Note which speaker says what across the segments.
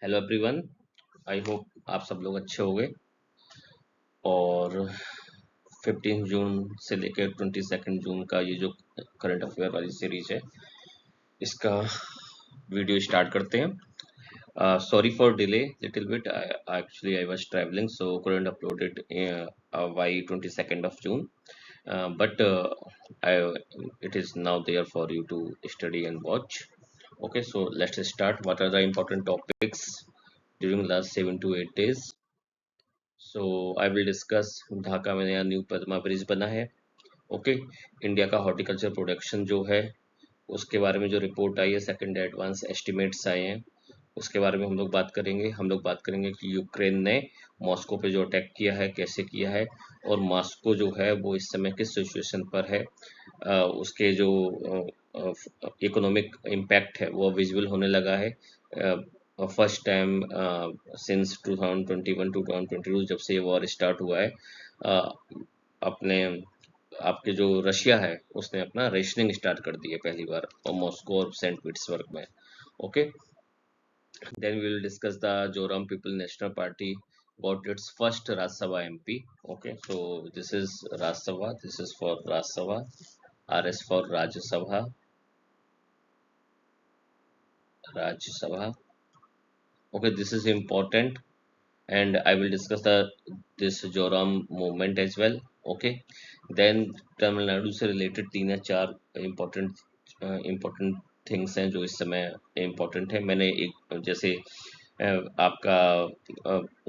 Speaker 1: Hello everyone. I hope आप सब लोग अच्छे होंगे। और 15 जून से लेकर 22 जून का ये जो करंट अफेयर वाली सीरीज है, इसका वीडियो स्टार्ट करते हैं। Sorry for delay little bit, actually I was travelling so couldn't upload it by 22nd of June, but it is now there for you to study and watch. Okay, so let's start. What are the important topics during last 7 to 8 days? So I will discuss Dhaka में नया new Padma bridge बना है। Okay, India का horticulture production जो है उसके बारे में जो रिपोर्ट आई है, सेकंड एडवांस एस्टिमेट्स आए हैं, उसके बारे में हम लोग बात करेंगे। हम लोग बात करेंगे कि यूक्रेन ने मॉस्को पे जो अटैक किया है कैसे किया है, और मॉस्को जो है वो इस समय किस सिचुएशन पर है। उसके जो इकोनॉमिक इम्पैक्ट है वो विजुअल होने लगा है फर्स्ट टाइम सिंस 2021 टू 2022, जब से ये वॉर स्टार्ट हुआ है। अपने आपके जो रशिया है उसने अपना रेशनिंग स्टार्ट कर दी है पहली बार, और मॉस्को और सेंट पीटर्सबर्ग में। Okay, then we will discuss the Zoram people national party got its first Rajya Sabha MP. Okay, so this is Rajya Sabha, this is for Rajya Sabha, RS for Rajya Sabha, Rajya Sabha. Okay, this is important, and I will discuss the this Joram movement as well. Okay, then Tamil Nadu से related 3 या 4 important important things हैं जो इस समय important है। मैंने एक जैसे आपका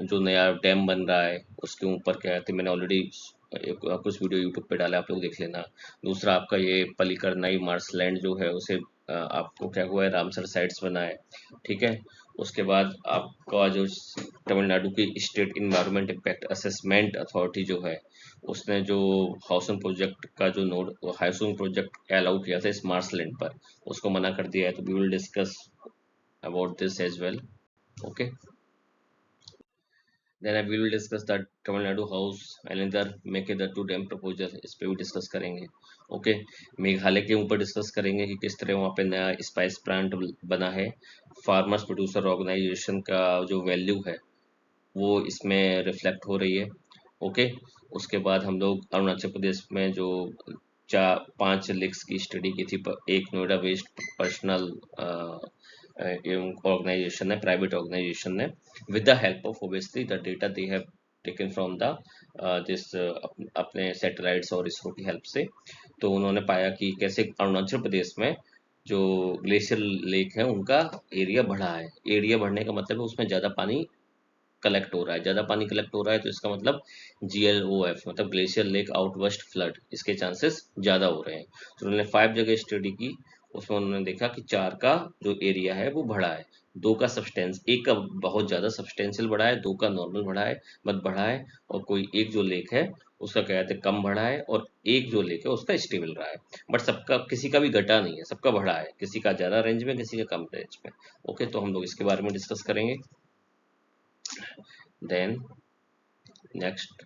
Speaker 1: जो नया डैम बन रहा है उसके ऊपर क्या है, मैंने ऑलरेडी कुछ वीडियो यूट्यूब पे डाला, आप लोग देख लेना। दूसरा आपका ये पलिकरनाई मार्सलैंड जो है उसे आपको क्या हुआ है, रामसर साइट्स बना है। ठीक है, उसके बाद आपका जो तमिलनाडु की state environment impact assessment authority जो है उसने जो हाउसिंग प्रोजेक्ट का जो नोड हाउसिंग प्रोजेक्ट अलाउ किया था इस मार्सलैंड पर, उसको मना कर दिया है। तो we will discuss about this as well. Okay, then we will discuss the Tamil Nadu house and Mekedatu dam proposal, इस पे भी डिस्कस करेंगे। ओके, मेघालय के ऊपर डिस्कस करेंगे कि किस तरह वहाँ पे नया स्पाइस प्लांट बना है। फार्मर्स प्रोड्यूसर ऑर्गेनाइजेशन का जो वैल्यू है वो इसमें रिफ्लेक्ट हो रही है। ओके, उसके बाद हम लोग अरुणाचल प्रदेश में जो 5 लेक्स की स्टडी की थी, एक नोएडा वेस्ट पर्सनल ऑर्गेनाइजेशन है, प्राइवेट ऑर्गेनाइजेशन ने, with the help of obviously the data they have taken from the this अपने सैटेलाइट्स और इसरो की हेल्प से। तो उन्होंने पाया कि कैसे अरुणाचल प्रदेश में जो ग्लेशियर लेक है उनका एरिया बढ़ा है। एरिया बढ़ने का मतलब है उसमें ज़्यादा पानी कलेक्ट हो रहा है। ज़्यादा पानी कलेक्ट हो रहा है तो इसका मतलब GLOF मतलब ग्लेशियर लेक आउटबर्स्ट फ्लड, इसके चांसेस ज़्यादा हो रहे हैं। तो उन्होंने 5 जगह स्टडी की, उसमें उन्होंने देखा कि 4 का जो एरिया है वो बढ़ा है, 2 का एक का बहुत ज़्यादा सब्सटेंशियल बढ़ा है, 2 का नॉर्मल बढ़ा है मत बढ़ा है, और कोई एक जो लेक है उसका क्या कहते हैं कम बढ़ा है, और एक जो लेक है उसका स्टेबल रहा है। बट सबका किसी का भी घटा नहीं है, सबका बढ़ा है, किसी का ज़्यादा रेंज में किसी का कम रेंज में। ओके, तो हम लोग इसके बारे में डिस्कस करेंगे। Then next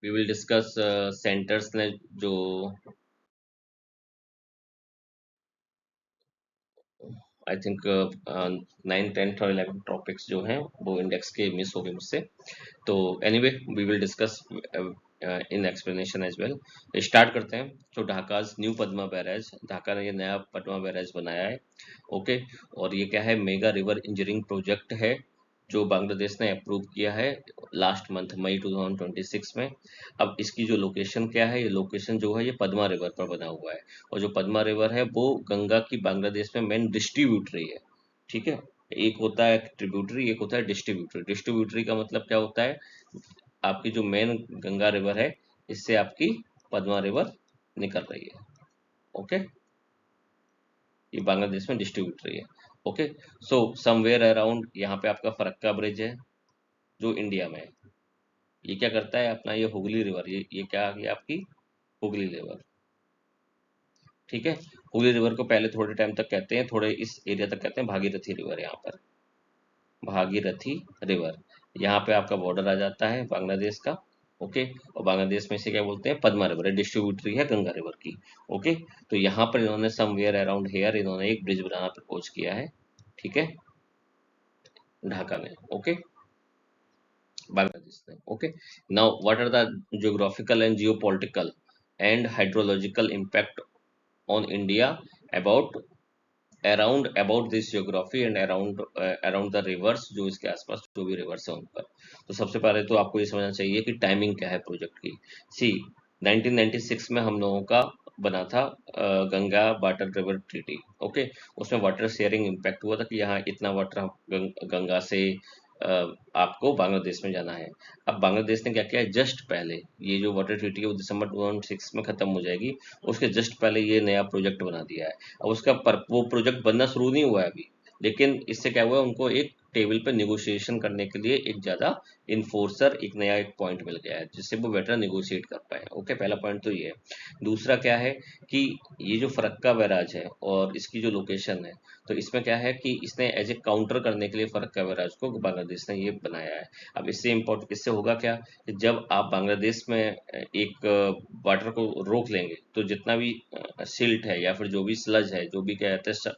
Speaker 1: we will discuss centres ने जो आई थिंक 9, 10 और 11 टॉपिक्स जो हैं वो इंडेक्स के मिस हो गए मुझसे। तो anyway we will discuss in explanation as well. Start करते हैं। तो ढाकाज न्यू पद्मा बैराज, ढाका ने ये नया पद्मा बैराज बनाया है। ओके, और ये क्या है, मेगा रिवर इंजीनियरिंग प्रोजेक्ट है जो बांग्लादेश ने अप्रूव किया है लास्ट मंथ मई 2026 में। अब इसकी जो लोकेशन क्या है, ये लोकेशन जो है ये पद्मा रिवर पर बना हुआ है, और जो पद्मा रिवर है वो गंगा की बांग्लादेश में मेन डिस्ट्रीब्यूटरी है। ठीक है, एक होता है ट्रिब्यूटरी, एक होता है डिस्ट्रीब्यूटरी। डिस्ट्रीब्यूटरी का मतलब क्या होता है, आपकी जो मेन गंगा रिवर है इससे आपकी पद्मा रिवर निकल रही है। ओके, ये बांग्लादेश में डिस्ट्रीब्यूटरी है। ओके, सो समवेयर अराउंड यहाँ पे आपका फरक्का ब्रिज है जो इंडिया में है। ये क्या करता है अपना, ये हुगली रिवर, ये क्या आ गई आपकी हुगली रिवर। ठीक है, हुगली रिवर को पहले थोड़े टाइम तक कहते हैं, थोड़े इस एरिया तक कहते हैं भागीरथी रिवर। यहाँ पर भागीरथी रिवर, यहाँ पे आपका बॉर्डर आ जाता है बांग्लादेश का। ओके, और बांग्लादेश में से क्या बोलते हैं, पद्मा रिवर है, डिस्ट्रीब्यूटरी है गंगा रिवर की। ओके, तो यहाँ पर इन्होंने समवेयर अराउंड हेयर इन्होंने एक ब्रिज बनाना प्रपोज किया है। ठीक है, ढाका में, ओके, बांग्लादेश में, okay. Now what are the geographical and geopolitical and hydrological impact on India about about this geography and around the rivers, जो इसके आसपास जो भी रिवर्स है उन पर। तो सबसे पहले तो आपको ये समझना चाहिए कि टाइमिंग क्या है प्रोजेक्ट की। सी 1996 में हम लोगों का बना था Ganga water river treaty, okay. उसमें वाटर शेयरिंग इम्पैक्ट हुआ था कि यहाँ इतना वाटर हम गंगा से आपको बांग्लादेश में जाना है। अब बांग्लादेश ने क्या किया है, जस्ट पहले ये जो वाटर ट्रीटी है वो दिसंबर 2006 में खत्म हो जाएगी, उसके जस्ट पहले ये नया प्रोजेक्ट बना दिया है। अब उसका वो प्रोजेक्ट बनना शुरू नहीं हुआ है अभी, लेकिन इससे क्या हुआ है, उनको एक टेबल पे निगोशिएशन करने के लिए एक ज्यादा इन्फोर्सर, एक नया एक पॉइंट मिल गया है जिससे वो बेटर निगोशिएट कर पाए, ओके। पहला पॉइंट तो ये है। दूसरा क्या है कि ये जो फरक्का बैराज है और इसकी जो लोकेशन है, तो इसमें क्या है कि इसने एज ए काउंटर करने के लिए फरक्का बैराज को बांग्लादेश ने ये बनाया है। अब इससे होगा क्या कि जब आप बांग्लादेश में एक वाटर को रोक लेंगे तो जितना भी सिल्ट है या फिर जो भी स्लज है, जो भी क्या कहते हैं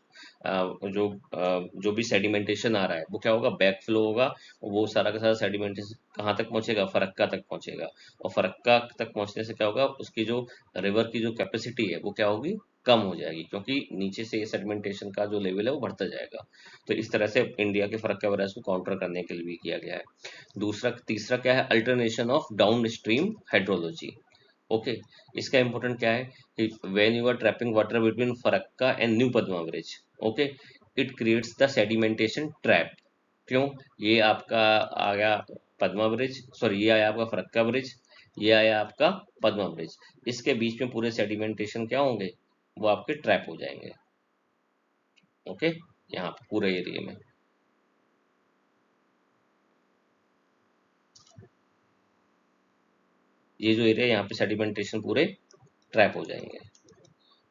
Speaker 1: जो भी सेडिमेंटेशन आ रहा है वो क्या होगा, बैक फ्लो होगा। और वो सारा का सारा सेडिमेंटेशन कहाँ तक पहुंचेगा, फरक्का तक पहुंचेगा। और फरक्का तक पहुंचने से क्या होगा, उसकी जो रिवर की जो कैपेसिटी है वो क्या होगी, कम हो जाएगी, क्योंकि नीचे से ये सेडिमेंटेशन का जो लेवल है वो बढ़ता जाएगा। तो इस तरह से इंडिया के फरक्का बैराज को काउंटर करने के लिए भी किया गया है। तीसरा क्या है, alternation of down stream hydrology, okay. इसका इंपॉर्टेंट क्या है कि when you are trapping water between Farakka and new Padma bridge, okay, it creates the sedimentation trap. क्यों, ये आपका आ गया पद्मा ब्रिज, सॉरी ये आया आपका फरक्का ब्रिज, ये आया आपका पद्मा ब्रिज, इसके बीच में पूरे सेडिमेंटेशन क्या होंगे, वो आपके ट्रैप हो जाएंगे, ओके, यहाँ पे पूरे एरिया में। ये जो एरिया यहाँ पे सेडिमेंटेशन पूरे ट्रैप हो जाएंगे,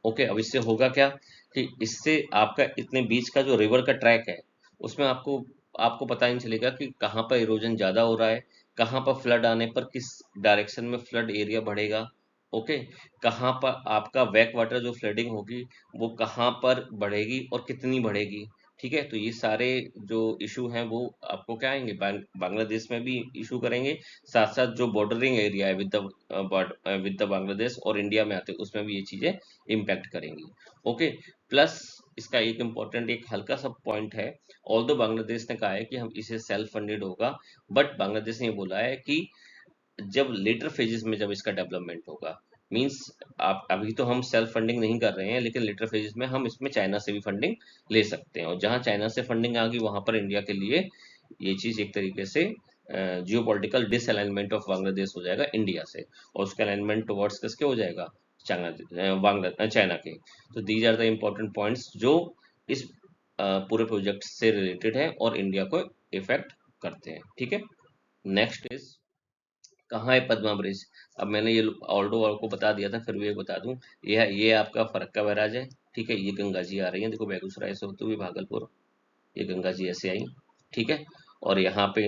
Speaker 1: ओके। अब इससे होगा क्या कि इससे आपका इतने बीच का जो रिवर का ट्रैक है उसमें आपको आपको पता ही नहीं चलेगा कि कहाँ पर इरोजन ज्यादा हो रहा है, कहाँ पर फ्लड आने पर किस डायरेक्शन में फ्लड एरिया बढ़ेगा, ओके। कहाँ पर आपका बैक वाटर जो फ्लडिंग होगी वो कहाँ पर बढ़ेगी और कितनी बढ़ेगी, ठीक है। तो ये सारे जो इशू हैं वो आपको क्या आएंगे, बांग्लादेश में भी इशू करेंगे, साथ साथ जो बॉर्डरिंग एरिया है विद द बांग्लादेश और इंडिया में आते हैं उसमें भी ये चीजें इम्पैक्ट करेंगी, ओके। प्लस इसका एक इम्पोर्टेंट एक हल्का सा पॉइंट है, ऑल्दो बांग्लादेश ने कहा है कि हम इसे सेल्फ फंडेड होगा, बट बांग्लादेश ने बोला है कि जब लेटर फेजेस में जब इसका डेवलपमेंट होगा, मींस आप अभी तो हम सेल्फ फंडिंग नहीं कर रहे हैं, लेकिन लेटर फेजेस में हम इसमें चाइना से भी फंडिंग ले सकते हैं, और जहां चाइना से फंडिंग आ गई वहां पर इंडिया के लिए ये चीज एक तरीके से जियो पॉलिटिकल डिसअलाइनमेंट ऑफ बांग्लादेश हो जाएगा इंडिया से, और उसका अलाइनमेंट टुवर्ड्स किसके हो जाएगा, चाइना के। तो these are the important points जो इस पूरे प्रोजेक्ट से रिलेटेड है और इंडिया को इफेक्ट करते हैं, ठीक है। नेक्स्ट इज, कहाँ है पद्मा ब्रिज। अब मैंने ये ऑल्डो आपको बता दिया था, फिर भी एक बता दूं, ये आपका फरक्का बैराज है, ठीक है। ये गंगा जी आ रही है, देखो बेगूसराय से होते हुए भागलपुर, ये गंगा जी ऐसे आई, ठीक है। और यहाँ पे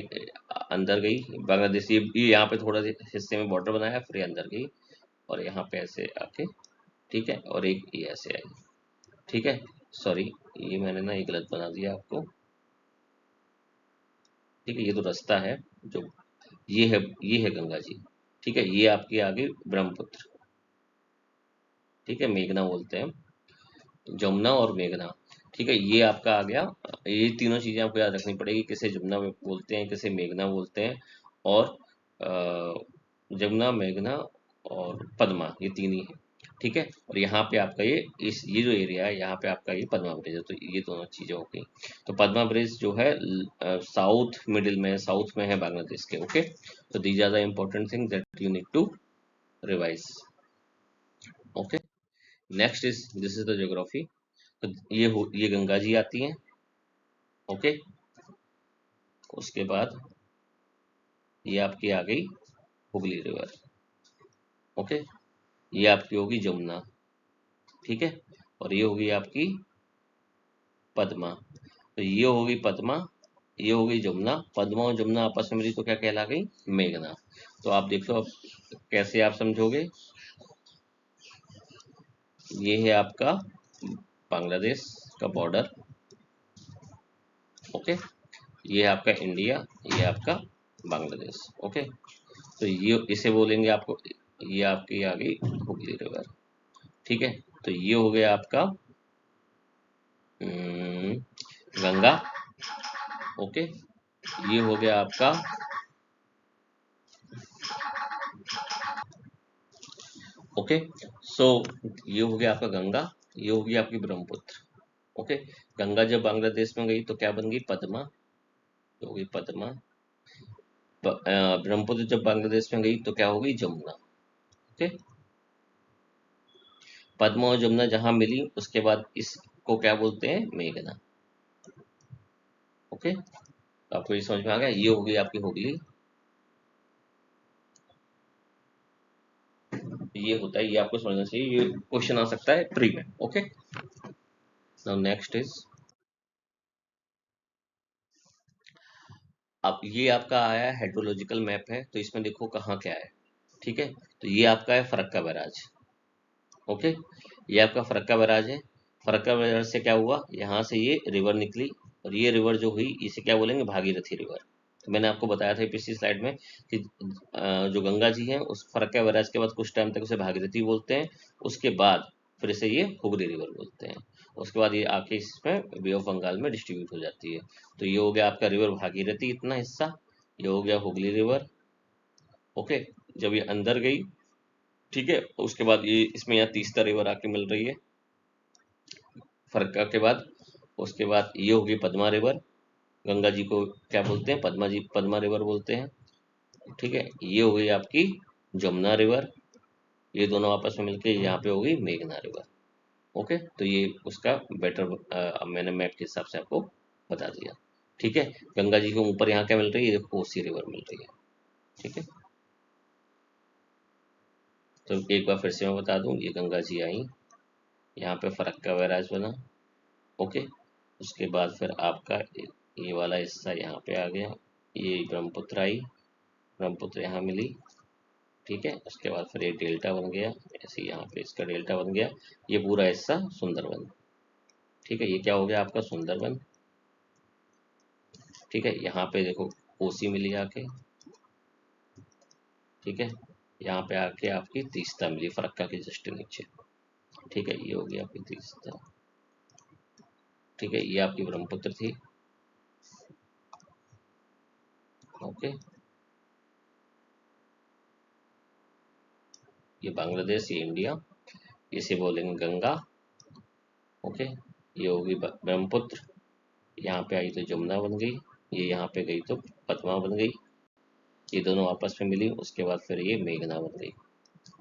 Speaker 1: अंदर गई बांग्लादेश, ये यहाँ पे थोड़ा हिस्से में बॉर्डर बनाया, फिर ये अंदर गई और यहाँ पे ऐसे आके, ठीक है, और एक ये ऐसे आई, ठीक है। सॉरी, ये मैंने ना ये गलत बना दिया आपको, ठीक है। ये तो रास्ता है जो, ये है गंगा जी, ठीक है। ये आपकी आ गई ब्रह्मपुत्र, ठीक है, मेघना बोलते हैं, जमुना और मेघना, ठीक है। ये आपका आ गया, ये तीनों चीजें आपको याद रखनी पड़ेगी, किसे जमुना बोलते हैं, किसे मेघना बोलते हैं, और जमुना, मेघना और पद्मा, ये तीन ही है, ठीक है। और यहाँ पे आपका ये जो एरिया है यहाँ पे आपका ये पद्मा ब्रिज है, तो ये दोनों चीजें हो गई। तो पद्मा ब्रिज जो है साउथ मिडिल में, साउथ में है बांग्लादेश के, ओके। तो these are the important thing that you need to revise, okay. Next is, this is the geography. तो ये गंगा जी आती हैं, ओके। उसके बाद ये आपकी आ गई हुगली रिवर, ओके। ये आपकी होगी जमुना, ठीक है। और ये होगी आपकी पद्मा, तो ये होगी पद्मा, ये होगी जमुना, पद्मा और जमुना आपस में मिली तो क्या कहला गई, मेघना। तो आप देख लो अब कैसे आप समझोगे। ये है आपका बांग्लादेश का बॉर्डर, ओके। ये आपका इंडिया, ये आपका बांग्लादेश। ओके, तो ये इसे बोलेंगे आपको, ये आपकी आ गई हुगली रिवर। ठीक है, तो ये हो गया आपका गंगा। ओके, ये हो गया आपका, ओके, सो ये हो गया आपका गंगा, ये होगी आपकी ब्रह्मपुत्र। ओके, गंगा जब बांग्लादेश में गई तो क्या बन गई, पद्मा, तो हो गई पद्मा। ब्रह्मपुत्र जब बांग्लादेश में गई तो क्या हो गई, जमुना। ओके, पद्मा और जमुना जहां मिली उसके बाद इसको क्या बोलते हैं, मेघना। ओके, तो आपको ये समझ में आ गया, ये होगी आपकी हुगली, ये होता है, ये आपको समझना चाहिए, ये क्वेश्चन आ सकता है प्री में। ओके, नाउ नेक्स्ट इज, अब ये आपका आया है हाइड्रोलॉजिकल मैप है, तो इसमें देखो कहाँ क्या है। ठीक है, तो ये आपका है फरक्का बैराज। ओके, ये आपका फरक्का बैराज है। फरक्का बैराज से क्या हुआ, यहाँ से ये रिवर निकली, और ये रिवर जो हुई इसे क्या बोलेंगे, भागीरथी रिवर। तो मैंने आपको बताया था पिछली स्लाइड में कि जो गंगा जी हैं उस फरक्का बैराज के बाद कुछ टाइम तक उसे भागीरथी बोलते हैं, उसके बाद फिर इसे ये हुगली रिवर बोलते हैं, उसके बाद ये आके इसमें बे ऑफ बंगाल में डिस्ट्रीब्यूट हो जाती है। तो ये हो गया आपका रिवर भागीरथी इतना हिस्सा, ये हो गया हुगली रिवर। ओके, जब ये अंदर गई, ठीक है, उसके बाद ये इसमें यहाँ तीस्ता रिवर आके मिल रही है फरक्का के बाद। उसके बाद ये होगी पद्मा रिवर, गंगा जी को क्या बोलते हैं, पद्मा जी, पद्मा रिवर बोलते हैं। ठीक है, ये हो गई आपकी जमुना रिवर, ये दोनों आपस में मिलके यहाँ पे होगी मेघना रिवर। ओके, तो ये उसका बेटर मैंने मैप के हिसाब से आपको बता दिया। ठीक है, गंगा जी के ऊपर यहाँ क्या मिल रही है, देखो कोसी रिवर मिल रही है। ठीक है, तो एक बार फिर से मैं बता दूं, ये गंगा जी आई, यहाँ पे फरक्का बैराज बना। ओके, उसके बाद फिर आपका ये वाला हिस्सा यहाँ पे आ गया, ये ब्रह्मपुत्र आई, ब्रह्मपुत्र यहाँ मिली। ठीक है, उसके बाद फिर ये डेल्टा बन गया, ऐसे यहाँ पे इसका डेल्टा बन गया, ये पूरा हिस्सा सुंदरबन। ठीक है, ये क्या हो गया आपका सुंदरबन। ठीक है, यहाँ पे देखो कोसी मिली आके। ठीक है, यहाँ पे आके आपकी तीस्ता मिली फरक्का के जस्ट नीचे। ठीक है, ये हो गया आपकी तीस्ता। ठीक है, ये आपकी ब्रह्मपुत्र थी। ओके, ये बांग्लादेश, ये इंडिया, इसे बोलेंगे गंगा। ओके, ये होगी ब्रह्मपुत्र, यहाँ पे आई तो जमुना बन गई, ये यहाँ पे गई तो पद्मा बन गई, ये दोनों आपस में मिली, उसके बाद फिर ये मेघना बन गई।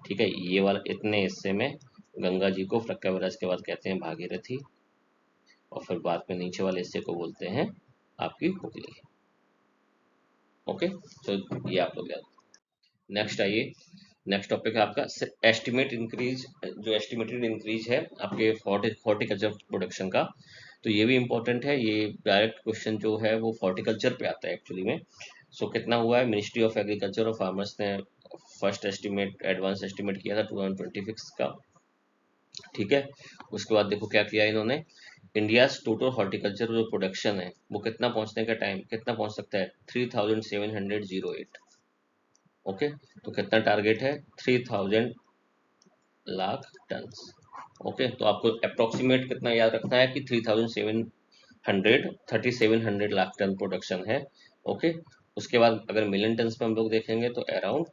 Speaker 1: ठीक है, ये वाला इतने हिस्से में गंगा जी को फरक्का बैराज के बाद कहते हैं भागीरथी, और फिर बाद में नीचे वाले हिस्से को बोलते हैं आपकी हुगली। ओके, तो ये आप लोग याद। नेक्स्ट आइए, नेक्स्ट टॉपिक है आपका एस्टिमेट इंक्रीज, जो एस्टिमेटेड इंक्रीज है आपके हॉर्टिकल्चर प्रोडक्शन का। तो ये भी इंपॉर्टेंट है, ये डायरेक्ट क्वेश्चन जो है वो हॉर्टिकल्चर पे आता है एक्चुअली में। सो कितना हुआ है, मिनिस्ट्री ऑफ एग्रीकल्चर और फार्मर्स ने फर्स्ट एस्टिमेट, एडवांस एस्टिमेट किया था 2026 का। ठीक है, उसके बाद देखो क्या किया इन्होंने, इंडिया टोटल हॉर्टिकल्चर जो प्रोडक्शन है वो कितना पहुंचने का टाइम कितना पहुंच सकता है, 3708। ओके, तो कितना टारगेट है, 3000 लाख टन। ओके, तो आपको अप्रोक्सीमेट कितना याद रखना है कि 3700 लाख टन प्रोडक्शन है। ओके, उसके बाद अगर मिलियन टन में हम लोग देखेंगे तो अराउंड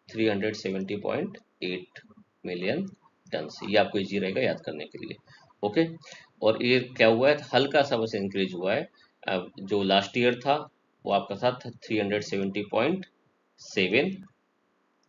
Speaker 1: 370.8 मिलियन टन। ये आपको इजी रहेगा याद करने के लिए। ओके, और ये क्या हुआ है, हल्का सा बस इंक्रीज हुआ है। जो लास्ट ईयर था वो आपका था 370.7,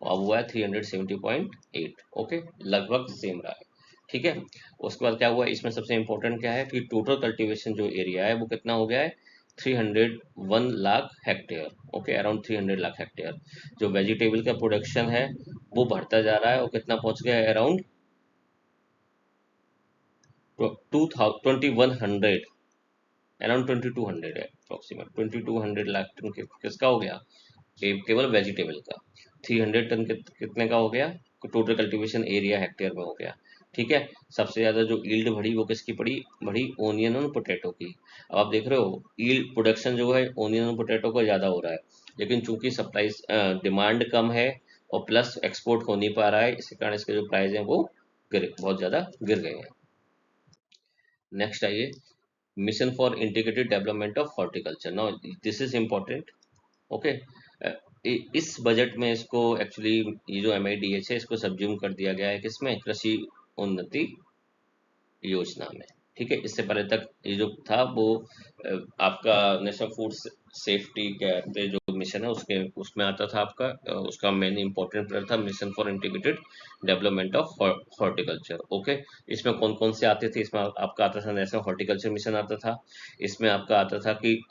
Speaker 1: अब हुआ है 370.8। ओके, लगभग सेम रहा है। ठीक है, उसके बाद क्या हुआ इसमें सबसे इंपॉर्टेंट क्या है कि टोटल कल्टीवेशन जो एरिया है वो कितना हो गया है, 301 lakh hectare. Okay, around 300 lakh hectare. जो वेजिटेबल का प्रोडक्शन है वो बढ़ता जा रहा है, और कितना पहुंच गया है, अराउंड 2100, अराउंड 2200 है अप्रोक्सीमेट 2200 लाख टन किसका हो गया, केवल वेजिटेबल का। 300 टन कितने का हो गया, टोटल कल्टीवेशन एरिया हेक्टेयर में हो गया। ठीक है। सबसे ज्यादा जो यील्ड बढ़ी वो किसकी बढ़ी ओनियन और पोटैटो की। अब आप देख रहे हो यील्ड प्रोडक्शन जो है ओनियन और पोटैटो का ज्यादा हो रहा है, लेकिन चूंकि सप्लाई डिमांड कम है और प्लस एक्सपोर्ट हो नहीं पा रहा है, इसी कारण इसके जो प्राइस हैं वो बहुत ज्यादा गिर गए हैं। नेक्स्ट आइए, mission for integrated development of horticulture. Now this is important. Okay. इस बजट में इसको एक्चुअली ये जो MIDH है इसको सब्ज्यूम कर दिया गया है किसमें, कृषि उन्नति योजना में। ठीक है। इससे पहले तक ये जो था वो आपका नेशनल फूड सेफ्टी कहते जो मिशन है उसके उसमें आता था आपका उसका मेन इंपॉर्टेंट पिलर था mission for integrated development of horticulture. Okay. इसमें कौन कौन से आते थे, इसमें आपका आता था नेशनल हॉर्टिकल्चर मिशन आता था। इसमें आपका आता था कि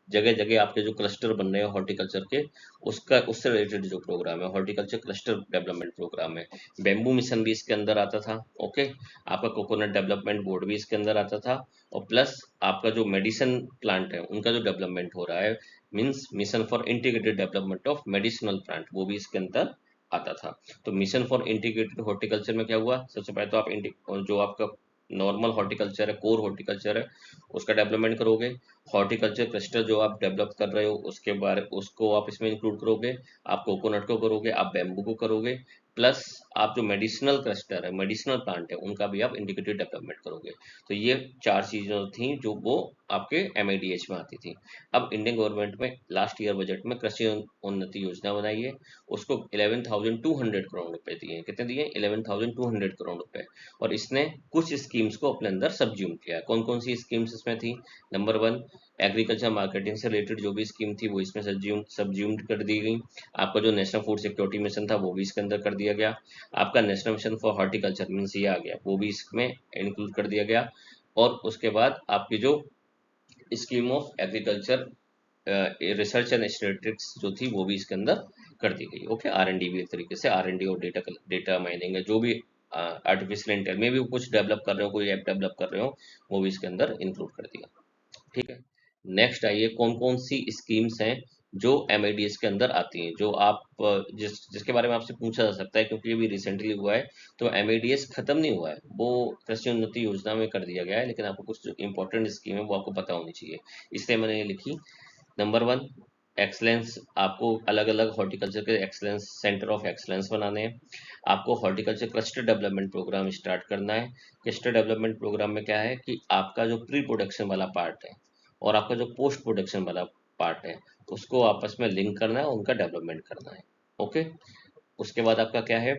Speaker 1: जगह जगह आपके जो क्लस्टर बन रहे हैं हॉर्टिकल्चर के, उसका उससे रिलेटेड जो प्रोग्राम है हॉर्टिकल्चर क्लस्टर डेवलपमेंट प्रोग्राम है। बेम्बू मिशन भी इसके अंदर आता था। ओके। आपका कोकोनट डेवलपमेंट बोर्ड भी इसके अंदर आता था। और प्लस आपका जो मेडिसिन प्लांट है उनका जो डेवलपमेंट हो रहा है, means mission for integrated development of medicinal plant, वो भी इसके अंदर आता था। तो मिशन फॉर इंटीग्रेटेड हॉर्टिकल्चर में क्या हुआ, सबसे पहले तो आप जो आपका नॉर्मल हॉर्टिकल्चर है, कोर हॉर्टिकल्चर है, उसका डेवलपमेंट करोगे। हॉर्टिकल्चर क्लस्टर जो आप डेवलप कर रहे हो उसके बारे उसको आप इसमें इंक्लूड करोगे। आप कोकोनट को करोगे, आप बैम्बू को करोगे, प्लस आप जो मेडिसिनल क्लस्टर है, मेडिसिनल प्लांट है, उनका भी आप इंटीग्रेटेड डेवलपमेंट करोगे। तो ये चार चीजें थी जो वो आपके MIDH में आती थी। अब इंडियन गवर्नमेंट में लास्ट ईयर बजट में कृषि उन्नति योजना बनाई है, उसको 11,200 करोड़ रुपए दिए हैं। कितने दिए? 11,200 करोड़ रुपए। और इसने कुछ स्कीम्स को अपने अंदर सब्ज्यूम किया। कौन कौन सी स्कीम्स इसमें थी? नंबर वन, एग्रीकल्चर मार्केटिंग से रिलेटेड जो भी स्कीम थी वो इसमें सब्ज्यूम्ड कर दी गई। आपका जो नेशनल फूड सिक्योरिटी मिशन था वो भी इसके अंदर कर दिया गया। आपका national mission for horticulture means ये आ गया, वो भी इसमें इंक्लूड कर दिया गया। और उसके बाद आपकी जो scheme of agriculture research and statistics जो थी वो भी इसके अंदर कर दी गई। ओके। R&D भी एक तरीके से R&D और डेटा माइनिंग है, जो भी आर्टिफिशियल इंटेलिजेंस में भी कुछ डेवलप कर रहे हो, कोई ऐप डेवलप कर रहे हो, वो भी इसके अंदर इंक्लूड कर दिया। ठीक है। नेक्स्ट आइए, कौन कौन सी स्कीम्स हैं जो MIDS के अंदर आती हैं, जो आप जिसके बारे में आपसे पूछा जा सकता है क्योंकि ये भी रिसेंटली हुआ है। तो MIDS खत्म नहीं हुआ है, वो कृषि उन्नति योजना में कर दिया गया है, लेकिन आपको कुछ जो इंपॉर्टेंट स्कीम है वो आपको पता होनी चाहिए, इसलिए मैंने ये लिखी। Number one, excellence. आपको अलग अलग हॉर्टिकल्चर के एक्सलेंस सेंटर ऑफ एक्सलेंस बनाने हैं। आपको horticulture cluster development programme start करना है। क्लस्टर डेवलपमेंट प्रोग्राम में क्या है कि आपका जो प्री प्रोडक्शन वाला पार्ट है और आपका जो पोस्ट प्रोडक्शन वाला पार्ट है उसको आपस में लिंक करना है और उनका डेवलपमेंट करना है। ओके। उसके बाद आपका क्या है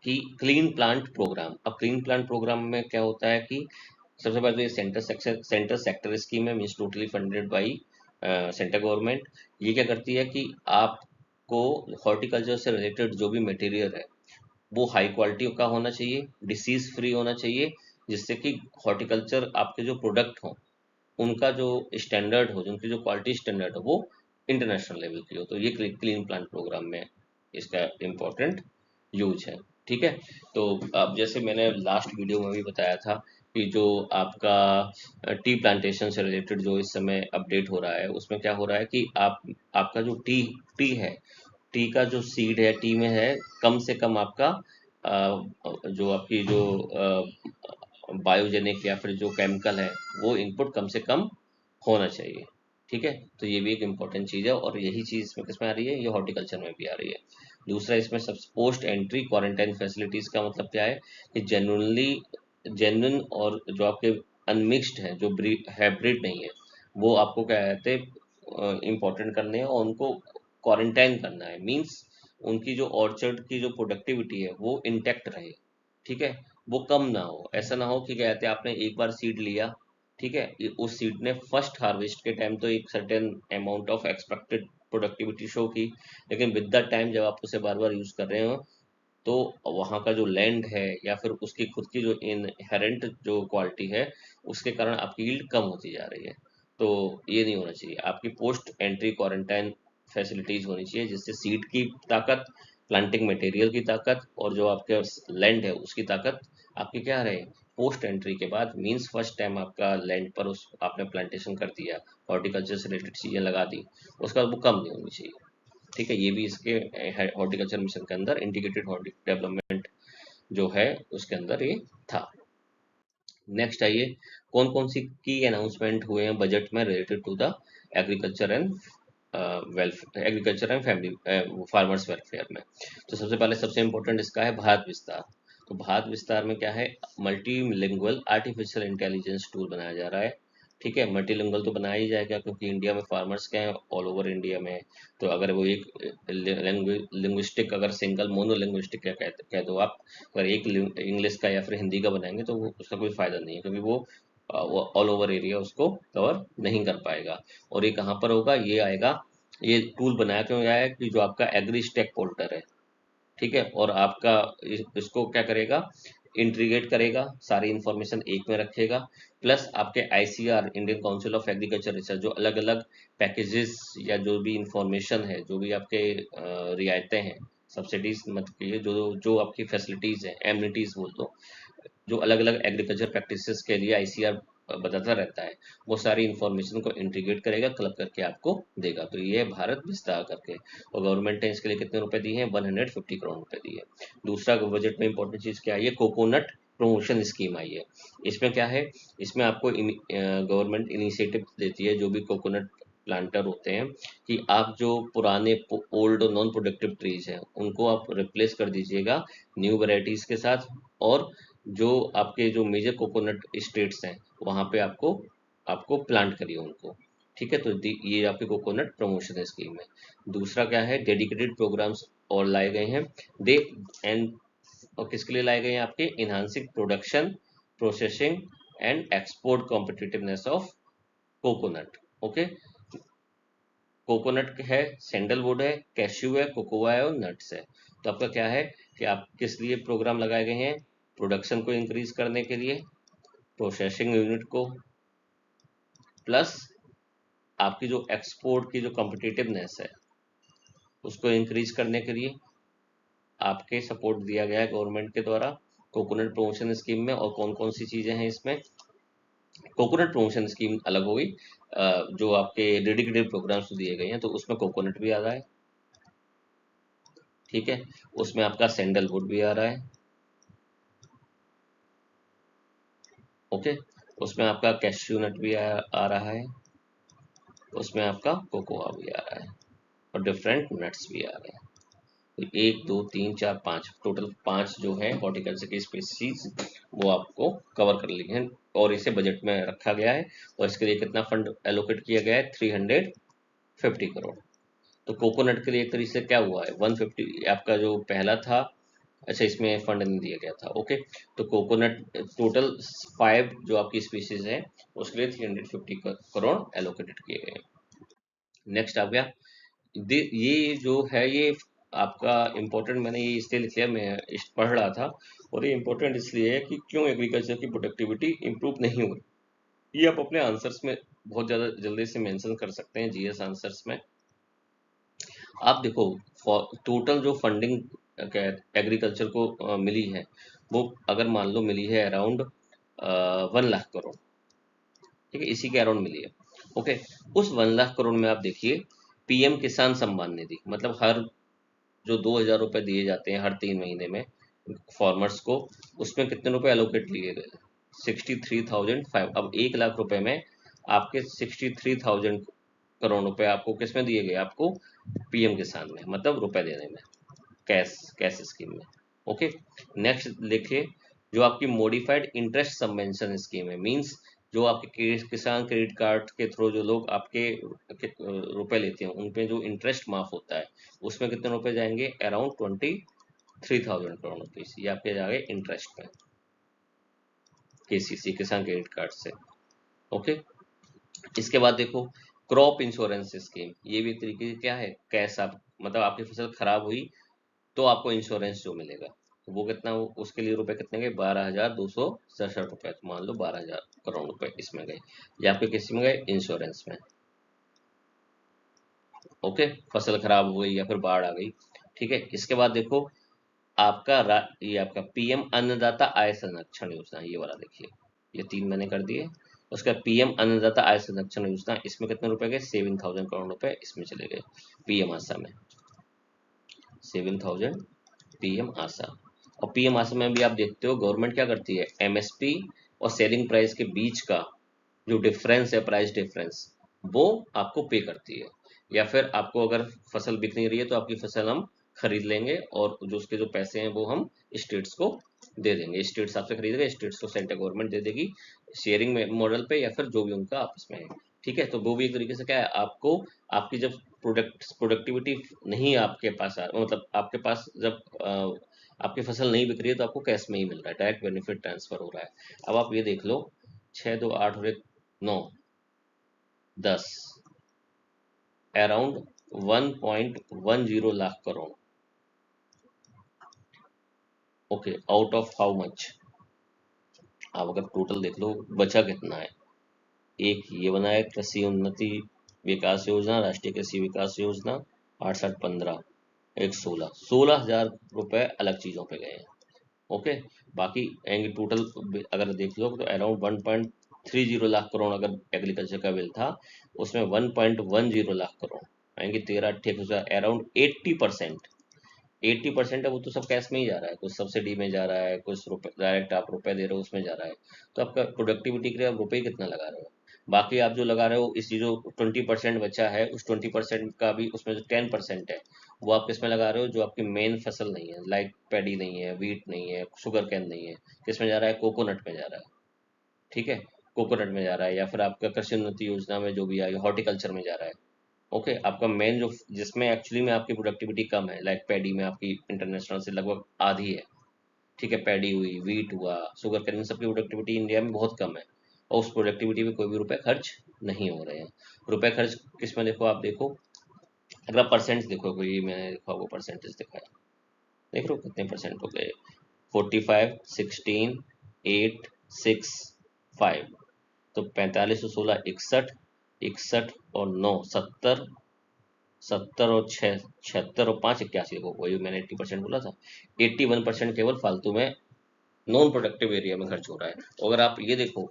Speaker 1: कि क्लीन प्लांट प्रोग्राम। अब क्लीन प्लांट प्रोग्राम में क्या होता है कि सबसे पहले तो ये सेंटर सेक्टर स्कीम है, means totally funded by central government. ये क्या करती है कि आपको हॉर्टिकल्चर से रिलेटेड जो भी मटेरियल है वो हाई क्वालिटी का होना चाहिए, डिसीज फ्री होना चाहिए, जिससे कि हॉर्टिकल्चर आपके जो प्रोडक्ट हो उनका जो स्टैंडर्ड हो, उनकी जो क्वालिटी स्टैंडर्ड हो वो इंटरनेशनल लेवल की हो। तो ये क्लीन प्लांट प्रोग्राम में इसका इम्पोर्टेंट यूज है। ठीक है। तो अब जैसे मैंने लास्ट वीडियो में भी बताया था कि जो आपका टी प्लांटेशन से रिलेटेड जो इस समय अपडेट हो रहा है उसमें क्या हो रहा है कि आपका जो टी टी है, टी का जो सीड है, टी में है कम से कम आपका जो आपकी जो बायोजेनिक या फिर जो केमिकल है वो इनपुट कम से कम होना चाहिए। ठीक है। तो ये भी एक इम्पोर्टेंट चीज़ है और यही चीज़ इसमें किसमें आ रही है, ये हॉर्टिकल्चर में भी आ रही है। दूसरा इसमें सब पोस्ट एंट्री क्वारंटाइन फैसिलिटीज का मतलब क्या है कि जेन्युइन और जो आपके अनमिक्स्ड है, जो हाइब्रिड नहीं है, वो आपको क्या कहते हैं इम्पोर्टेंट करने हैं और उनको क्वारंटाइन करना है। मीन्स उनकी जो ऑर्चर्ड की जो प्रोडक्टिविटी है वो इंटैक्ट रहे। ठीक है। वो कम ना हो, ऐसा ना हो कि क्या कहते हैं आपने एक बार सीड लिया, ठीक है, उस सीड ने फर्स्ट हार्वेस्ट के टाइम तो एक certain amount of expected productivity show की, लेकिन विद द टाइम जब आप उसे बार बार यूज कर रहे हो तो वहाँ का जो लैंड है या फिर उसकी खुद की जो इनहेरेंट जो क्वालिटी है उसके कारण आपकी यील्ड कम होती जा रही है। तो ये नहीं होना चाहिए। आपकी पोस्ट एंट्री क्वारंटाइन फैसिलिटीज होनी चाहिए जिससे सीड की ताकत, प्लांटिंग मटेरियल की ताकत और जो आपके लैंड है उसकी ताकत आपकी क्या रहे पोस्ट एंट्री के बाद। मींस फर्स्ट टाइम आपका लैंड पर उस आपने प्लांटेशन कर दिया, हॉर्टिकल्चर से रिलेटेड चीजें लगा दी, उसका वो कम नहीं होनी चाहिए। ठीक है। ये भी इसके हॉर्टिकल्चर मिशन के अंदर इंटीग्रेटेड डेवलपमेंट जो है उसके अंदर ये था। नेक्स्ट आइए, कौन कौन सी की अनाउंसमेंट हुए हैं बजट में related to the agriculture and welfare, agriculture and family farmers welfare में। तो सबसे पहले सबसे इम्पोर्टेंट इसका है भारत विस्तार। तो भारत विस्तार में क्या है, मल्टीलिंगुअल आर्टिफिशियल इंटेलिजेंस टूल बनाया जा रहा है। ठीक है, मल्टीलिंगुअल तो बनाया ही जाएगा क्योंकि इंडिया में फार्मर्स क्या है, ऑल ओवर इंडिया में। तो अगर वो एक लिंग्विस्टिक, अगर सिंगल मोनो लिंग्विस्टिक क्या कह दो आप, अगर एक इंग्लिश का या फिर हिंदी का बनाएंगे तो उसका कोई फायदा नहीं है, क्योंकि वो ऑल ओवर एरिया उसको कवर नहीं कर पाएगा। और ये कहाँ पर होगा, ये आएगा, ये टूल बनाया क्यों गया है कि जो आपका एग्री स्टेक होल्डर है, ठीक है, और आपका इसको क्या करेगा, इंटीग्रेट करेगा, सारी इंफॉर्मेशन एक में रखेगा, प्लस आपके ICR, Indian council of agriculture research, जो अलग अलग पैकेजेस या जो भी इंफॉर्मेशन है, जो भी आपके रियायतें हैं, सब्सिडीज मत कहिए, जो जो आपकी फैसिलिटीज हैं, एमिनिटीज बोल दो, जो अलग अलग एग्रीकल्चर प्रैक्टिसेस के लिए आईसीआर बताता रहता है, वो सारी इंफॉर्मेशन को इंटीग्रेट करेगा, क्लब करके आपको देगा। तो ये है भारत विस्तार करके, और गवर्नमेंट ने इसके लिए कितने रुपए दिए हैं, 150 करोड़ रुपए दिए। दूसरा बजट में इंपॉर्टेंट चीज क्या आई है, कोकोनट प्रमोशन स्कीम आई है। इसमें क्या है, इसमें आपको गवर्नमेंट इनिशिएटिव देती है, जो भी कोकोनट प्लांटर होते हैं, कि आप जो पुराने ओल्ड नॉन प्रोडक्टिव ट्रीज हैं उनको आप रिप्लेस कर दीजिएगा न्यू वेराइटीज के साथ, और जो आपके जो मेजर कोकोनट स्टेट्स हैं वहाँ पे आपको आपको प्लांट करिए उनको। ठीक है, तो ये आपकी कोकोनट प्रमोशन स्कीम है। दूसरा क्या है, डेडिकेटेड प्रोग्राम्स और लाए गए हैं, दे एंड, और किसके लिए लाए गए हैं, आपके enhancing production, processing and export competitiveness of coconut. Okay, coconut है, सैंडलवुड है, कैश्यू है, कोकोआ है और नट्स है। तो आपका क्या है कि आप किस लिए प्रोग्राम लगाए गए हैं, प्रोडक्शन को इंक्रीज करने के लिए, प्रोसेसिंग यूनिट को, प्लस आपकी जो एक्सपोर्ट की जो कॉम्पिटिटिवनेस है उसको इंक्रीज करने के लिए आपके सपोर्ट दिया गया है गवर्नमेंट के द्वारा कोकोनट प्रमोशन स्कीम में। और कौन कौन सी चीजें हैं इसमें, कोकोनट प्रमोशन स्कीम अलग हो गई, जो आपके डेडिकेटेड प्रोग्राम्स दिए गए हैं तो उसमें कोकोनट भी आ रहा है, ठीक है, उसमें आपका सैंडलवुड भी आ रहा है, ओके, उसमें आपका कैश्यू नट भी आ रहा है, उसमें आपका कोकोआ भी आ रहा है, और डिफरेंट नट्स भी आ रहे हैं। तो एक दो तीन चार पाँच, टोटल पाँच जो है हॉर्टिकल्चर की स्पीसीज वो आपको कवर कर ली हैं, और इसे बजट में रखा गया है। और इसके लिए कितना फंड एलोकेट किया गया है, 350 करोड़। तो कोकोनट के लिए एक तरीके से क्या हुआ है, 150 आपका जो पहला था, अच्छा इसमें फंड नहीं दिया गया था, ओके। तो कोकोनट टोटल 5 जो आपकी स्पीसीज है उसके लिए 350 करोड़ एलोकेटेड किए गए। नेक्स्ट आ गया, ये जो है ये आपका इम्पोर्टेंट, मैंने ये इसलिए लिख लिया, मैं पढ़ रहा था, और ये इम्पोर्टेंट इसलिए है कि क्यों एग्रीकल्चर की प्रोडक्टिविटी इंप्रूव नहीं हुई। ये आप अपने आंसर्स में बहुत ज़्यादा जल्दी से मेंशन कर सकते हैं, जीएस आंसर्स में। आप देखो, टोटल जो फंडिंग एग्रीकल्चर को मिली है, वो अगर मान लो मिली है अराउंड 1 लाख करोड़, ठीक है, इसी के अराउंड मिली है, ओके। उस 1 लाख करोड़ में आप देखिए, पीएम किसान सम्मान निधि, मतलब हर जो 2,000 रुपए दिए जाते हैं हर 3 महीने में फार्मर्स को, उसमें कितने रुपए एलोकेट लिए गए, 63,500। अब 1 लाख रुपए में आपके 63,000 करोड़ रुपए आपको किसमें दिए गए, आपको पीएम किसान में, मतलब रुपए देने में, कैश कैश स्कीम में, ओके। नेक्स्ट देखिए, जो आपकी मॉडिफाइड इंटरेस्ट सबवेंशन स्कीम है, मींस जो आपके किसान क्रेडिट कार्ड के थ्रू जो लोग आपके रुपए लेते हैं उन पे जो इंटरेस्ट माफ होता है, उसमें कितने रुपए जाएंगे, अराउंड 23,000 करोड़ रुपीज, ये आपके जाएंगे इंटरेस्ट में, केसीसी किसान क्रेडिट कार्ड से, ओके। इसके बाद देखो, क्रॉप इंश्योरेंस स्कीम, ये भी एक तरीके से क्या है, कैश, आप मतलब आपकी फसल खराब हुई तो आपको इंश्योरेंस जो मिलेगा, तो वो कितना, उसके लिए रुपए कितने गए, 12,267 रुपए, तो मान लो 12,000 करोड़ रुपए इसमें गए, ये आपके किस में गए, इंश्योरेंस में, ओके। फसल खराब हो गई या फिर बाढ़ आ गई, ठीक है। इसके बाद देखो, आपका ये आपका पीएम अन्नदाता आय संरक्षण योजना, ये वाला देखिए, ये 3 मैंने कर दिए। उसका पीएम अन्नदाता आय संरक्षण योजना, इसमें कितने रुपए गए, 7,000 करोड़ रुपए इसमें चले गए, पीएम आशा में, 7,000 पीएम आशा, और पीएम आवास में भी आप देखते हो गवर्नमेंट क्या करती है, एमएसपी और सेलिंग प्राइस के बीच का जो डिफरेंस है, प्राइस डिफरेंस, वो आपको पे करती है। या फिर आपको अगर फसल बिक नहीं रही है तो आपकी फसल हम खरीद लेंगे और जो उसके जो पैसे हैं वो हम स्टेट्स को दे देंगे, स्टेट्स आपसे खरीदेगा, स्टेट्स को सेंट्रल गवर्नमेंट दे देगी शेयरिंग में मॉडल पे, या फिर जो भी उनका आपस में है। ठीक है, तो वो भी एक तरीके से क्या है, आपको आपकी जब प्रोडक्टिविटी नहीं आपके पास मतलब आपके पास जब आपकी फसल नहीं बिक रही है तो आपको कैश में ही मिल रहा है, डायरेक्ट बेनिफिट ट्रांसफर हो रहा है। अब आप ये देख लो, 6 2 8 और 1 9 10, around 1.10 lakh crore. Okay, out of how much, आप अगर टोटल देख लो बचा कितना है। एक ये बना है कृषि उन्नति विकास योजना, राष्ट्रीय कृषि विकास योजना, 8 7 15, एक 16 हजार रुपए अलग चीजों पे गए हैं। ओके, बाकी एंड टोटल अगर देख लो तो अराउंड 1.30 लाख करोड़ अगर एग्रीकल्चर का बिल था, उसमें 1.10 लाख करोड़ आएंगे, 13 8 अराउंड 80%। 80% है वो तो सब कैश में ही जा रहा है, कुछ सब्सिडी में जा रहा है, कुछ रुपए डायरेक्ट आप रुपए दे रहे हो उसमें जा रहा है। तो आपका प्रोडक्टिविटी के लिए आप रुपए ही कितना लगा रहे हो। बाकी आप जो लगा रहे हो, इस जो 20% बचा है, उस 20% का भी उसमें जो 10% है वो आप किस में लगा रहे हो, जो आपकी मेन फसल नहीं है, लाइक पैडी नहीं है, वीट नहीं है, शुगर कैन नहीं है, किस में जा रहा है, कोकोनट में जा रहा है। ठीक है, कोकोनट में जा रहा है, या फिर आपका कृषि उन्नति योजना में जो भी आएगा हॉर्टिकल्चर में जा रहा है। ओके, आपका मेन जो जिसमें एक्चुअली में आपकी प्रोडक्टिविटी कम है, लाइक पैडी में आपकी इंटरनेशनल से लगभग आधी है। ठीक है, पैडी हुई, वीट हुआ, शुगर केन, सबकी प्रोडक्टिविटी इंडिया में बहुत कम है, और उस प्रोडक्टिविटी में कोई भी रुपए खर्च नहीं हो रहे हैं। रुपए खर्च किस में देखो, आप देखो, अगर आप परसेंट देखो, कोई मैंने देखा वो परसेंटेज दिखाया, देख रहे हो कितने परसेंट हो गए, 45 16 8 6 5, तो 45 और 16 61, 61 और 9 70, 70 और 6 76 और 5 81, देखो वही मैंने 80% बोला था। 81% केवल फालतू में नॉन प्रोडक्टिव एरिया में खर्च हो रहा है। तो अगर आप ये देखो,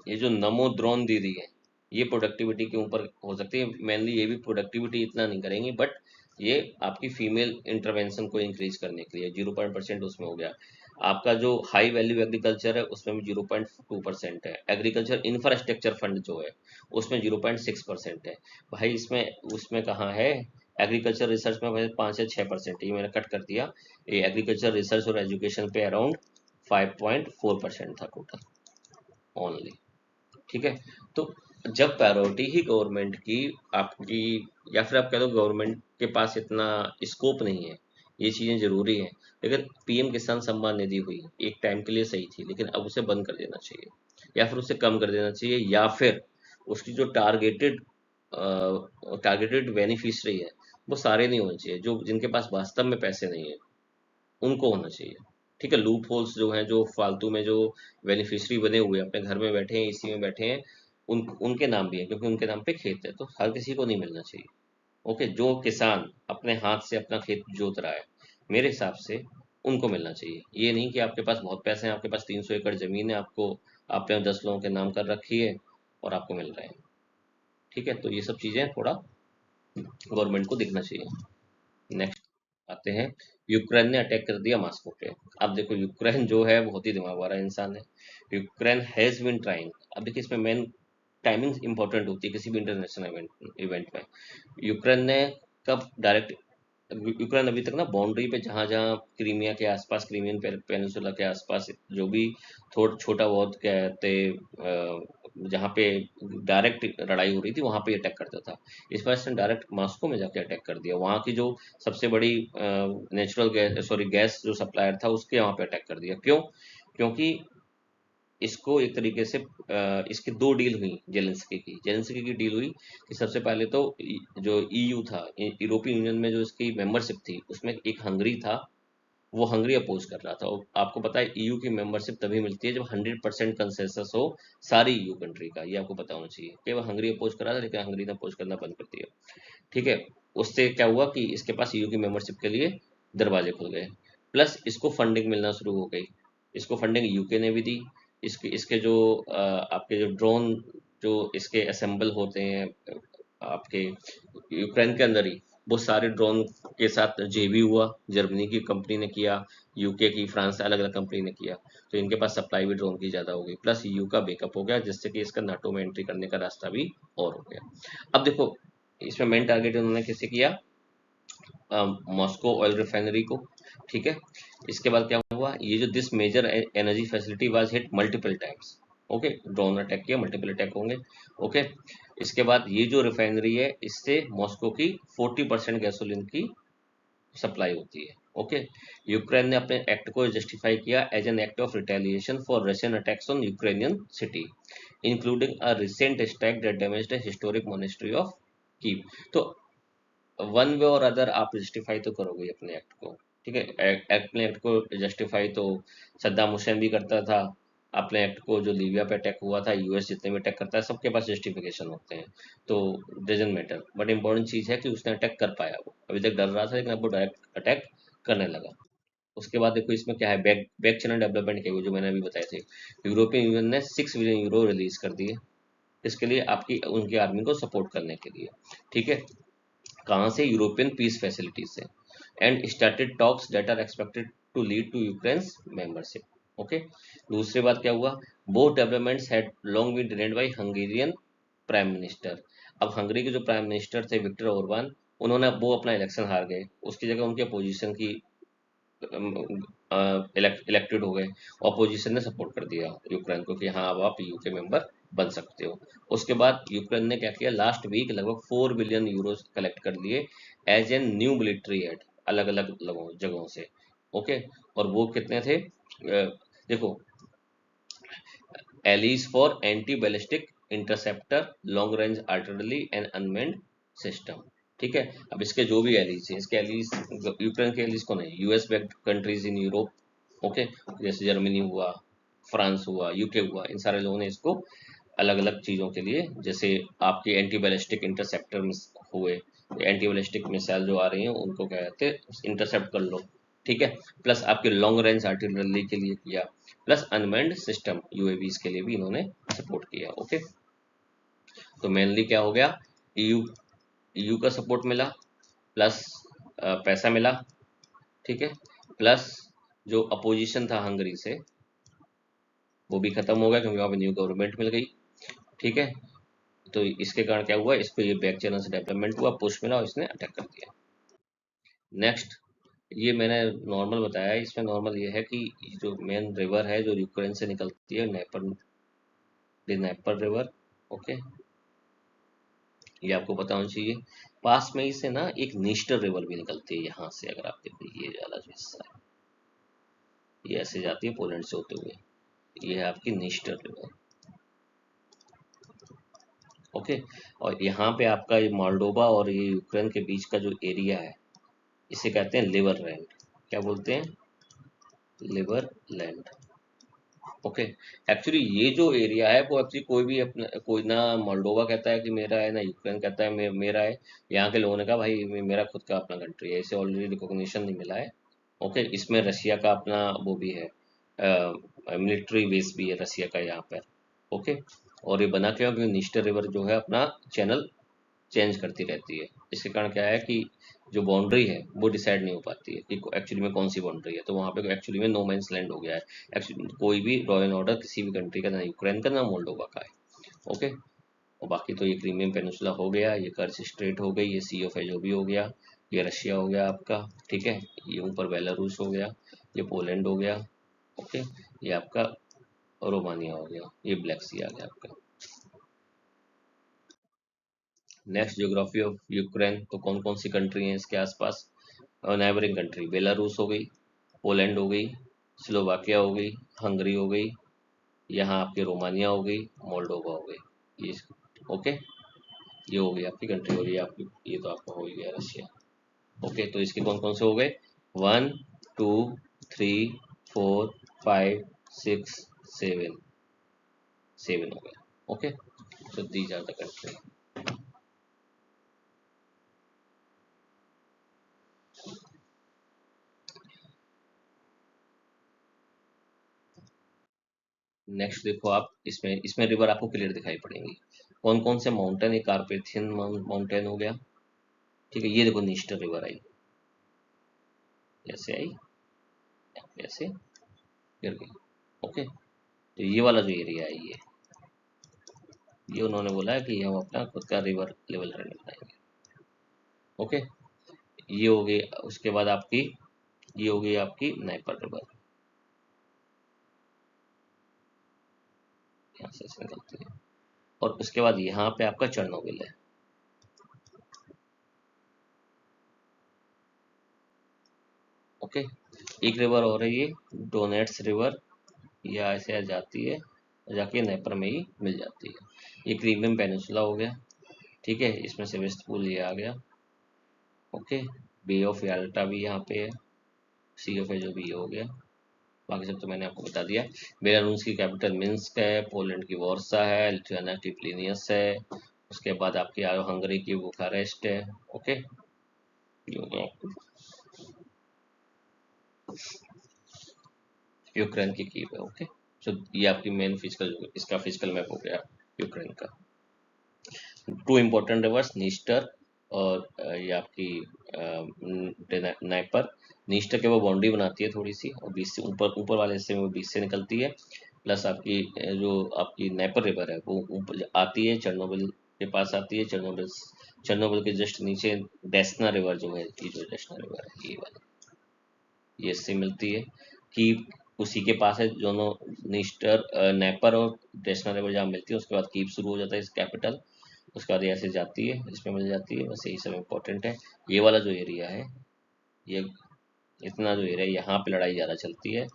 Speaker 1: ये जो नमो ड्रोन दीदी है, ये प्रोडक्टिविटी के ऊपर हो सकती है, मेनली ये भी प्रोडक्टिविटी इतना नहीं करेंगी, बट ये आपकी फीमेल इंटरवेंशन को इंक्रीज करने के लिए 0% उसमें हो गया। आपका जो हाई वैल्यू एग्रीकल्चर है उसमें भी 0.2% है, एग्रीकल्चर इंफ्रास्ट्रक्चर फंड जो है उसमें 0.6% है। भाई इसमें उसमें कहाँ है, एग्रीकल्चर रिसर्च में भाई 5 से 6% ये मैंने कट कर दिया। ये एग्रीकल्चर रिसर्च और एजुकेशन पे अराउंड 5.4% था टोटल ओनली। ठीक है, तो जब प्रायोरिटी ही गवर्नमेंट की आपकी, या फिर आप कह दो गवर्नमेंट के पास इतना स्कोप नहीं है, ये चीज़ें जरूरी हैं, लेकिन पीएम किसान सम्मान निधि हुई, एक टाइम के लिए सही थी, लेकिन अब उसे बंद कर देना चाहिए, या फिर उसे कम कर देना चाहिए, या फिर उसकी जो टारगेटेड बेनिफिशरी है वो सारे नहीं होने चाहिए, जो जिनके पास वास्तव में पैसे नहीं है उनको होना चाहिए। ठीक है, लूप होल्स जो हैं, जो फालतू में जो बेनिफिशियरी बने हुए हैं, अपने घर में बैठे हैं, इसी में बैठे हैं, उनके नाम भी है, क्योंकि उनके नाम पे खेत है, तो हर किसी को नहीं मिलना चाहिए। ओके, जो किसान अपने हाथ से अपना खेत जोत रहा है, मेरे हिसाब से उनको मिलना चाहिए। ये नहीं कि आपके पास बहुत पैसे हैं, आपके पास 300 एकड़ जमीन है, आपको आपने 10 लोगों के नाम कर रखी है और आपको मिल रहे हैं। ठीक है, तो ये सब चीजें थोड़ा गवर्नमेंट को दिखना चाहिए। नेक्स्ट आते हैं, यूक्रेन ने अटैक कर दिया मॉस्को पे। अब देखो, यूक्रेन जो है बहुत ही दिमाग वाला इंसान है। यूक्रेन हैज बीन ट्राइंग, अब देखिए इसमें मेन टाइमिंग इंपॉर्टेंट होती है किसी भी इंटरनेशनल इवेंट में। यूक्रेन ने कब डायरेक्ट, यूक्रेन अभी तक ना बाउंड्री पे जहाँ जहाँ क्रीमिया के आसपास, क्रीमियन पेनिनसुला के आसपास जो भी थोड़ा छोटा बहुत कहते जहाँ पे डायरेक्ट लड़ाई हो रही थी वहाँ पे अटैक करता था। इस बार इसने डायरेक्ट मॉस्को में जाके अटैक कर दिया, वहाँ की जो सबसे बड़ी नेचुरल गैस, सॉरी गैस जो सप्लायर था उसके वहाँ पे अटैक कर दिया। क्यों? क्योंकि इसको एक तरीके से इसकी दो डील हुई, जेलेंस्की की डील हुई कि सबसे पहले तो जो ईयू था, यूरोपियन यूनियन में जो इसकी मेंबरशिप थी उसमें एक हंगरी था, वो हंगरी अपोज कर रहा था। और आपको पता है ईयू की मेंबरशिप तभी मिलती है जब 100% कंसेंसस हो सारी ईयू कंट्री का, ये आपको पता होना चाहिए। केवल हंगरी अपोज कर रहा था, लेकिन हंगरी ने अपोज करना बंद कर दिया। ठीक है, उससे क्या हुआ कि इसके पास ईयू की मेंबरशिप के लिए दरवाजे खुल गए, प्लस इसको फंडिंग मिलना शुरू हो गई। इसको फंडिंग यूके ने भी दी। इसके इसके जो आपके जो ड्रोन जो इसके असेंबल होते हैं आपके यूक्रेन के अंदर ही, वो सारे ड्रोन के साथ जेबी हुआ, जर्मनी की कंपनी ने किया, यूके की, फ्रांस अलग अलग कंपनी ने किया, तो इनके पास सप्लाई भी ड्रोन की ज़्यादा होगी, प्लस यू का बैकअप हो गया, जिससे कि इसका नाटो में एंट्री करने का रास्ता भी और हो गया। अब देखो इसमें मेन टारगेट उन्होंने किसे किया, मॉस्को ऑयल रिफाइनरी को, ठीक है। इसके बाद क्या हुआ, ये जो this major energy facility was hit multiple times, okay, drone attack किया, मल्टीपल अटैक होंगे, ओके। इसके बाद ये जो रिफाइनरी है, इससे मॉस्को की 40% गैसोलीन की सप्लाई होती है, ओके। यूक्रेन ने अपने एक्ट को जस्टिफाई किया as an act of retaliation for Russian attacks on Ukrainian city, including a recent attack that damaged the historic monastery of Kyiv. तो वन वे और अदर आप जस्टिफाई तो करोगे अपने एक्ट को, ठीक है। अपने एक्ट को जस्टिफाई तो सद्दाम हुसैन भी करता था, अपने एक्ट को जो लीबिया पे अटैक हुआ था, यूएस जितने भी अटैक करता है सबके पास जस्टिफिकेशन होते हैं, तो डजंट मैटर, बट इंपॉर्टेंट चीज़ है कि उसने अटैक कर पाया, वो अभी तक डर रहा था लेकिन अब वो डायरेक्ट अटैक करने लगा। उसके बाद देखो इसमें क्या है, बैक बैक चैनल डेवलपमेंट के जो मैंने अभी बताए थे, यूरोपियन यूनियन ने 6 बिलियन यूरो रिलीज कर दिए इसके लिए, आपकी उनकी आर्मी को सपोर्ट करने के लिए, ठीक है। कहाँ से, यूरोपियन पीस फैसिलिटी से, and started talks that are expected to lead to Ukraine's membership, okay. दूसरी बात क्या हुआ, both developments had long been denied by Hungarian prime minister. अब हंगरी के जो प्राइम मिनिस्टर थे विक्टर ओरबान, उन्होंने वो अपना इलेक्शन हार गए, उसकी जगह उनकी अपोजिशन की इलेक्टेड हो गए, ऑपोजिशन ने सपोर्ट कर दिया यूक्रेन को कि हाँ अब आप यूके मेंबर बन सकते हो। उसके बाद यूक्रेन ने क्या किया, लास्ट वीक लगभग 4 बिलियन यूरो कलेक्ट कर लिए as an new military aid, अलग अलग जगहों से, ओके। और वो कितने थे, देखो, allies for anti ballistic interceptor, long range artillery and unmanned system, ठीक है। अब इसके जो भी एलीज हैं, इसके एलीज, यूक्रेन के एलीज कौन है, US backed countries in Europe, okay, जैसे जर्मनी हुआ, फ्रांस हुआ, यूके हुआ, इन सारे लोगों ने इसको अलग अलग चीज़ों के लिए, जैसे आपके एंटी बैलिस्टिक इंटरसेप्टर हुए, एंटी बैलिस्टिक मिसाइल जो आ रही हैं उनको क्या कहते हैं इंटरसेप्ट कर लो, ठीक है। प्लस आपके लॉन्ग रेंज आर्टिलरी के लिए किया, प्लस अनमैन्ड सिस्टम यूएवीज के लिए भी इन्होंने सपोर्ट किया, ओके। तो मेनली क्या हो गया, ईयू ईयू का सपोर्ट मिला, प्लस पैसा मिला, ठीक है, प्लस जो अपोजिशन था हंगरी से वो भी खत्म हो गया क्योंकि वहाँ पे न्यू गवर्नमेंट मिल गई, ठीक है। तो इसके कारण क्या हुआ, इसको ये बैक चैनल से डेवलपमेंट हुआ, पुश मिला और इसने अटैक कर दिया। नेक्स्ट, ये मैंने नॉर्मल बताया है, इसमें नॉर्मल ये है कि जो मेन रिवर है जो यूक्रेन से निकलती है, नेपर रिवर, ओके, ये आपको पता होना चाहिए। पास में ही से ना एक नीस्टर रिवर भी निकलती है यहाँ से, अगर आप देखो ये वाला जो हिस्सा है, ये ऐसे जाती है पोलैंड से होते हुए, ये है आपकी नीस्टर रिवर, ओके। और यहाँ पे आपका ये मोल्डोवा और ये यूक्रेन के बीच का जो एरिया है, इसे कहते हैं लिवर लैंड, क्या बोलते हैं, लिवर लैंड, ओके। एक्चुअली ये जो एरिया है वो एक्चुअली कोई भी अपना, कोई ना मोल्डोवा कहता है कि मेरा है, ना यूक्रेन कहता है मेरा है, यहाँ के लोगों ने कहा भाई मेरा खुद का अपना कंट्री है, इसे ऑलरेडी रिकॉग्निशन नहीं मिला है, ओके। इसमें रशिया का अपना वो भी है, मिलिट्री बेस भी है रशिया का यहाँ पर, ओके। और ये बना क्यों, क्योंकि नीस्टर रिवर जो है अपना चैनल चेंज करती रहती है, इसके कारण क्या है कि जो बाउंड्री है वो डिसाइड नहीं हो पाती है कि एक्चुअली में कौन सी बाउंड्री है, तो वहाँ पे एक्चुअली में नो मैंस लैंड हो गया है। एक्चुअली कोई भी रॉ एंड ऑर्डर किसी भी कंट्री का, ना यूक्रेन का ना मोल्डोवा का है, ओके। और बाकी तो ये क्रीमियम पेनिनसुला हो गया, ये कर्च स्ट्रेट हो गई, ये सी ऑफ एजोबी हो गया, ये रशिया हो गया आपका, ठीक है, ये ऊपर बेलारूस हो गया, ये पोलैंड हो गया, ओके, ये आपका रोमानिया हो गया, ये ब्लैक सी आ गया आपका। नेक्स्ट, ज्योग्राफी ऑफ यूक्रेन, तो कौन कौन सी कंट्री हैं इसके आसपास, नेबरिंग कंट्री, बेलारूस हो गई, पोलैंड हो गई, स्लोवाकिया हो गई, हंगरी हो गई, यहाँ आपकी रोमानिया हो गई, मोल्डोवा हो गई, ये, ओके। ये हो गई आपकी कंट्री, और ये आपकी, ये तो आपका हो ही गया रशिया, ओके। तो इसके कौन कौन से हो गए, 1 2 3 4 5 6 7, 7 हो गए, ओके। तो these are the country. Next देखो आप, इसमें इसमें रिवर आपको क्लियर दिखाई पड़ेंगी, कौन कौन से माउंटेन, एक कार्पेथियन माउंटेन हो गया, ठीक है, ये देखो नीस्टर रिवर आई, ऐसे आई, ऐसे गिर गई। ओके, तो ये वाला जो एरिया है ये उन्होंने बोला है कि हम अपना खुद का रिवर लेवल रनिंग बनाएंगे। ओके, ये हो गई। उसके बाद आपकी ये हो गई आपकी नाइपर रिवर, यहाँ से निकलती है। और उसके बाद यहाँ पे आपका चेरनोबिल है। ओके, एक रिवर हो रही है डोनेट्स रिवर, ये ऐसे जाती है जाके नेपर में ही मिल जाती है। ये क्रीमियम पेनिनसुला हो गया, ठीक है, इसमें से वेस्ट पूल ये आ गया। ओके, बे ऑफ याल्टा भी यहाँ पे है, सी ऑफ जो भी हो गया। बाकी सब तो मैंने आपको बता दिया। बेलारूस की कैपिटल मिन्स्क है, पोलैंड की वॉर्सा है, लिथुआनिया की प्लिनियस है, उसके बाद आपकी हंगरी की बुखारेस्ट है। ओके, यूक्रेन की कीव है। ओके, सो ये आपकी मेन फिजिकल, इसका फिजिकल मैप हो गया यूक्रेन का। टू इम्पोर्टेंट रिवर्स नीस्टर और ये आपकी नाइपर। नीस्टर के वो बाउंड्री बनाती है थोड़ी सी, और बीच से ऊपर ऊपर वाले हिस्से में वो बीच से निकलती है। प्लस आपकी जो आपकी नाइपर रिवर है वो ऊपर आती है, चेरनोबिल के पास आती है। चेरनोबिल चेरनोबिल के जस्ट नीचे डेस्ना रिवर जो है, ये जो डेस्ना रिवर है ये वाली, ये इससे मिलती है कि उसी के पास है दोनों, निस्टर नेपर और डेस्ना रिवर जहाँ मिलती है उसके बाद कीप शुरू हो जाता है इस कैपिटल। उसके बाद ऐसे जाती है, इसमें मिल जाती है। बस यही सब इम्पोर्टेंट है। ये वाला जो एरिया है, ये इतना जो एरिया, यहाँ पे लड़ाई ज़्यादा चलती है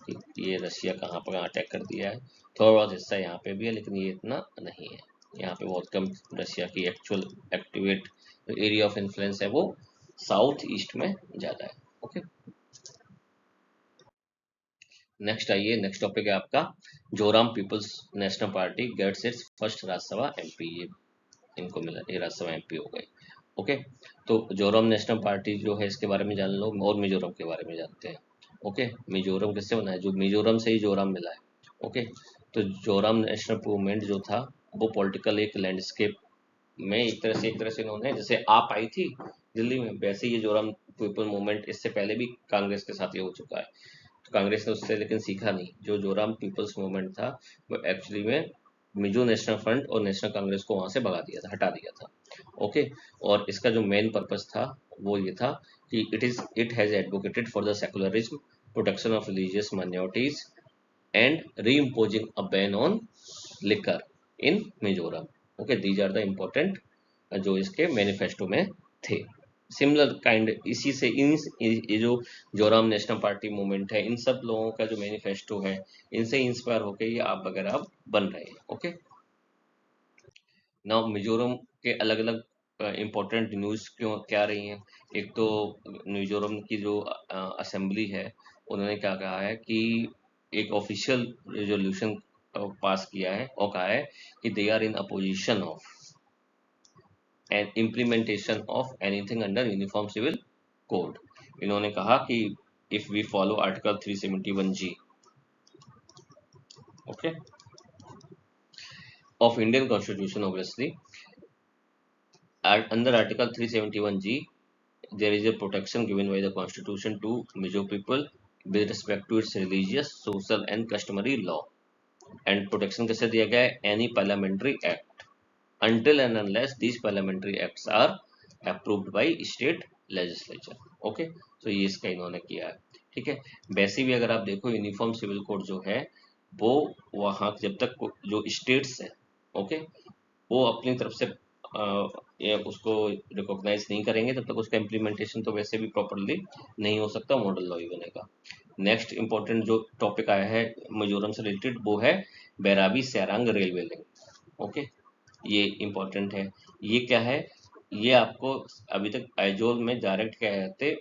Speaker 1: कि ये रशिया कहाँ पर अटैक कर दिया है। थोड़ा बहुत हिस्सा यहाँ पे भी है, लेकिन ये इतना नहीं है। यहाँ पे बहुत कम रशिया की actual activate area of influence है वो साउथ ईस्ट में ज़्यादा है। ओके, नेक्स्ट आइए, नेक्स्ट टॉपिक है आपका Zoram people's national party gets its first Rajya Sabha MP. ये इनको मिला, ये राज्यसभा एमपी हो गए। ओके, तो जोराम नेशनल पार्टी जो है इसके बारे में जान लो, और मिजोरम के बारे में जानते हैं। ओके, मिजोरम किससे बना है, जो मिजोरम से ही जोराम मिला है। ओके, तो जोराम नेशनल मूवमेंट जो था वो पॉलिटिकल एक लैंडस्केप में एक तरह से इन्होंने, जैसे आप आई थी दिल्ली में, वैसे ये जोराम पीपल मूवमेंट इससे पहले भी कांग्रेस के साथ ये हो चुका है। तो कांग्रेस ने उससे लेकिन सीखा नहीं। जो जोराम पीपल्स मूवमेंट था वो एक्चुअली में मिजो नेशनल फ्रंट और नेशनल कांग्रेस को वहां से भगा दिया था, हटा दिया था। ओके, और इसका जो मेन पर्पस था वो ये था कि it has advocated for the secularism, protection of religious minorities and reimposing a ban on liquor in Mizoram. Okay, these are the important जो इसके मैनिफेस्टो में थे। सिमिलर काइंड इसी से इन ये जो जोराम नेशनल पार्टी मूवमेंट है, इन सब लोगों का जो मैनिफेस्टो है, इनसे इंस्पायर होकर ये आप वगैरह अब बन रहे हैं। ओके, नाउ मिजोरम के अलग अलग इम्पोर्टेंट न्यूज़ क्यों क्या रही हैं। एक तो मिजोरम की जो असेंबली है, उन्होंने क्या कहा है कि एक ऑफिशियल रेजोल्यूशन पास किया है और कहा है कि they are in opposition of and implementation of anything under uniform civil code. इन्होंने कहा कि if we follow article 371G, okay, of Indian constitution, obviously under article 371G there is a protection given by the constitution to Mizo people with respect to its religious, social and customary law, and protection कैसे दिया गया है, any parliamentary act until and unless these parliamentary acts are approved by state legislature। Okay, तो ये इसका इन्होंने किया है। ठीक है, वैसे भी अगर आप देखो यूनिफॉर्म सिविल कोड जो है वो वहाँ जब तक जो स्टेट्स है, ओके, वो अपनी तरफ से ये उसको रिकॉग्नाइज नहीं करेंगे तब तक उसका इम्प्लीमेंटेशन तो वैसे भी प्रॉपरली नहीं हो सकता, मॉडल लॉ ही बनेगा। नेक्स्ट इंपॉर्टेंट जो टॉपिक आया है मिजोरम से रिलेटेड वो है Bairabi Sairang railway link. Okay, ये इंपॉर्टेंट है। ये क्या है, ये आपको अभी तक आइजोल में डायरेक्ट क्या कहते,